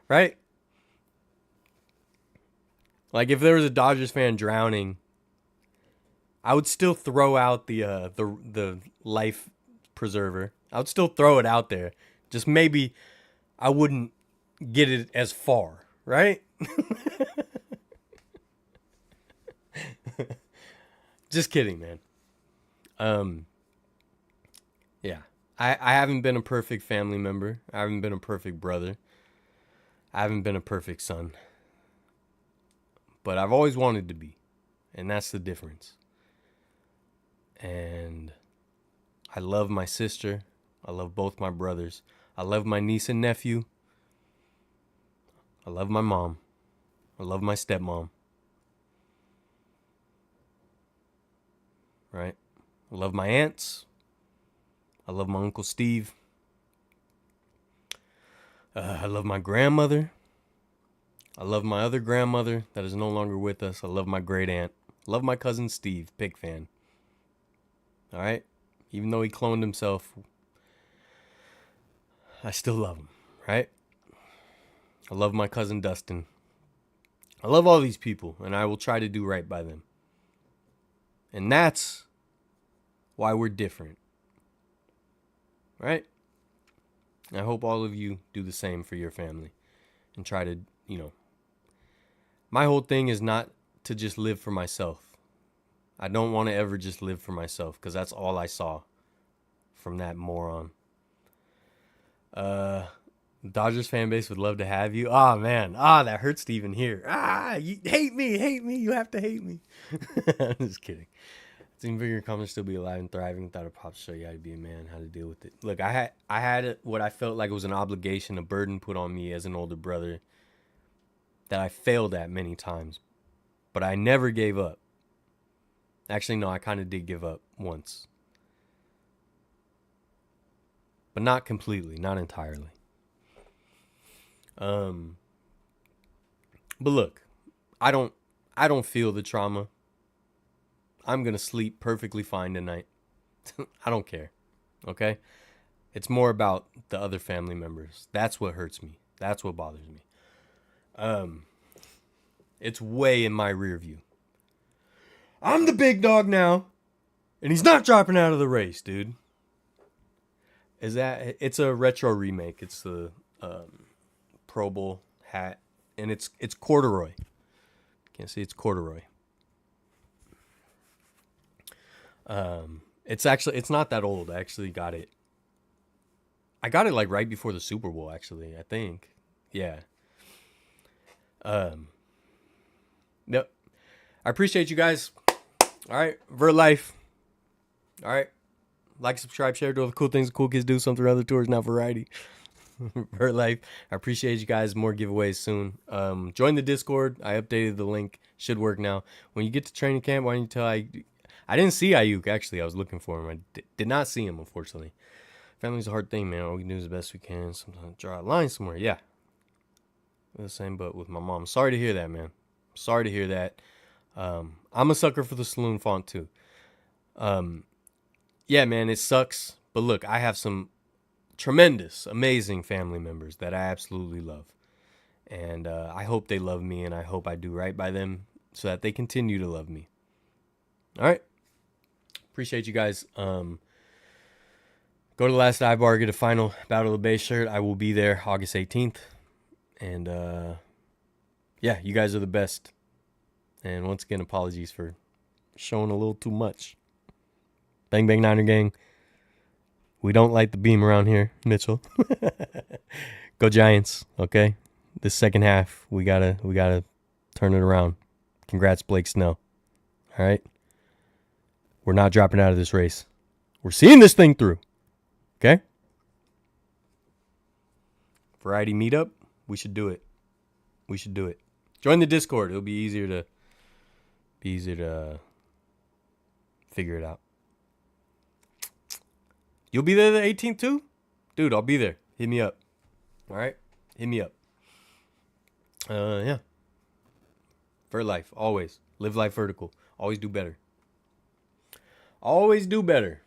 Right? Like if there was a Dodgers fan drowning, I would still throw out the life preserver. I would still throw it out there. Just maybe I wouldn't get it as far, right? Just kidding, man. Yeah. I haven't been a perfect family member. I haven't been a perfect brother. I haven't been a perfect son. But I've always wanted to be. And that's the difference. And I love my sister. I love both my brothers. I love my niece and nephew. I love my mom. I love my stepmom. Right? I love my aunts. I love my Uncle Steve. I love my grandmother. I love my other grandmother that is no longer with us. I love my great aunt. I love my cousin Steve, big fan. All right? Even though he cloned himself, I still love him, right? I love my cousin Dustin. I love all these people, and I will try to do right by them. And that's why we're different. Right? I hope all of you do the same for your family and try to, my whole thing is not to just live for myself. I don't want to ever just live for myself because that's all I saw from that moron. Dodgers fan base would love to have you. Ah, man. That hurts to even hear. You hate me. You have to hate me. I'm just kidding. Team figure comments still be alive and thriving. Thought a pop show you how to be a man, how to deal with it. Look, I had what I felt like was an obligation, a burden put on me as an older brother that I failed at many times, but I never gave up. Actually, no, I kind of did give up once, but not completely, not entirely. But look, I don't feel the trauma. I'm going to sleep perfectly fine tonight. I don't care. Okay? It's more about the other family members. That's what hurts me. That's what bothers me. It's way in my rear view. I'm the big dog now, and he's not dropping out of the race, dude. It's a retro remake. It's the Pro Bowl hat, and it's corduroy. Can't see, it's corduroy. It's not that old. I actually got it. I got it like right before the Super Bowl, actually, I think. Yeah. Yep. I appreciate you guys. All right. Vertlife. All right. Like, subscribe, share, do all the cool things the cool kids do. Something other tours, not variety. Vertlife. I appreciate you guys. More giveaways soon. Join the Discord. I updated the link. Should work now. When you get to training camp, why don't you tell I didn't see Ayuk, actually. I was looking for him. I did not see him, unfortunately. Family's a hard thing, man. All we can do is the best we can. Sometimes draw a line somewhere. Yeah. The same boat with my mom. Sorry to hear that, man. Sorry to hear that. I'm a sucker for the saloon font, too. Yeah, man, it sucks. But look, I have some tremendous, amazing family members that I absolutely love. And I hope they love me, and I hope I do right by them so that they continue to love me. All right. Appreciate you guys. Go to the Last Dive Bar, get a final Battle of the Bay shirt. I will be there August 18th. And yeah, you guys are the best. And once again, apologies for showing a little too much. Bang Bang Niner Gang. We don't light the beam around here, Mitchell. Go Giants, okay? This second half, we gotta turn it around. Congrats, Blake Snell. All right? We're not dropping out of this race. We're seeing this thing through. Okay? Variety meetup? We should do it. We should do it. Join the Discord. It'll be easier to figure it out. You'll be there the 18th too? Dude, I'll be there. Hit me up. All right? Hit me up. Yeah. Vertlife, always. Live life vertical. Always do better. Always do better.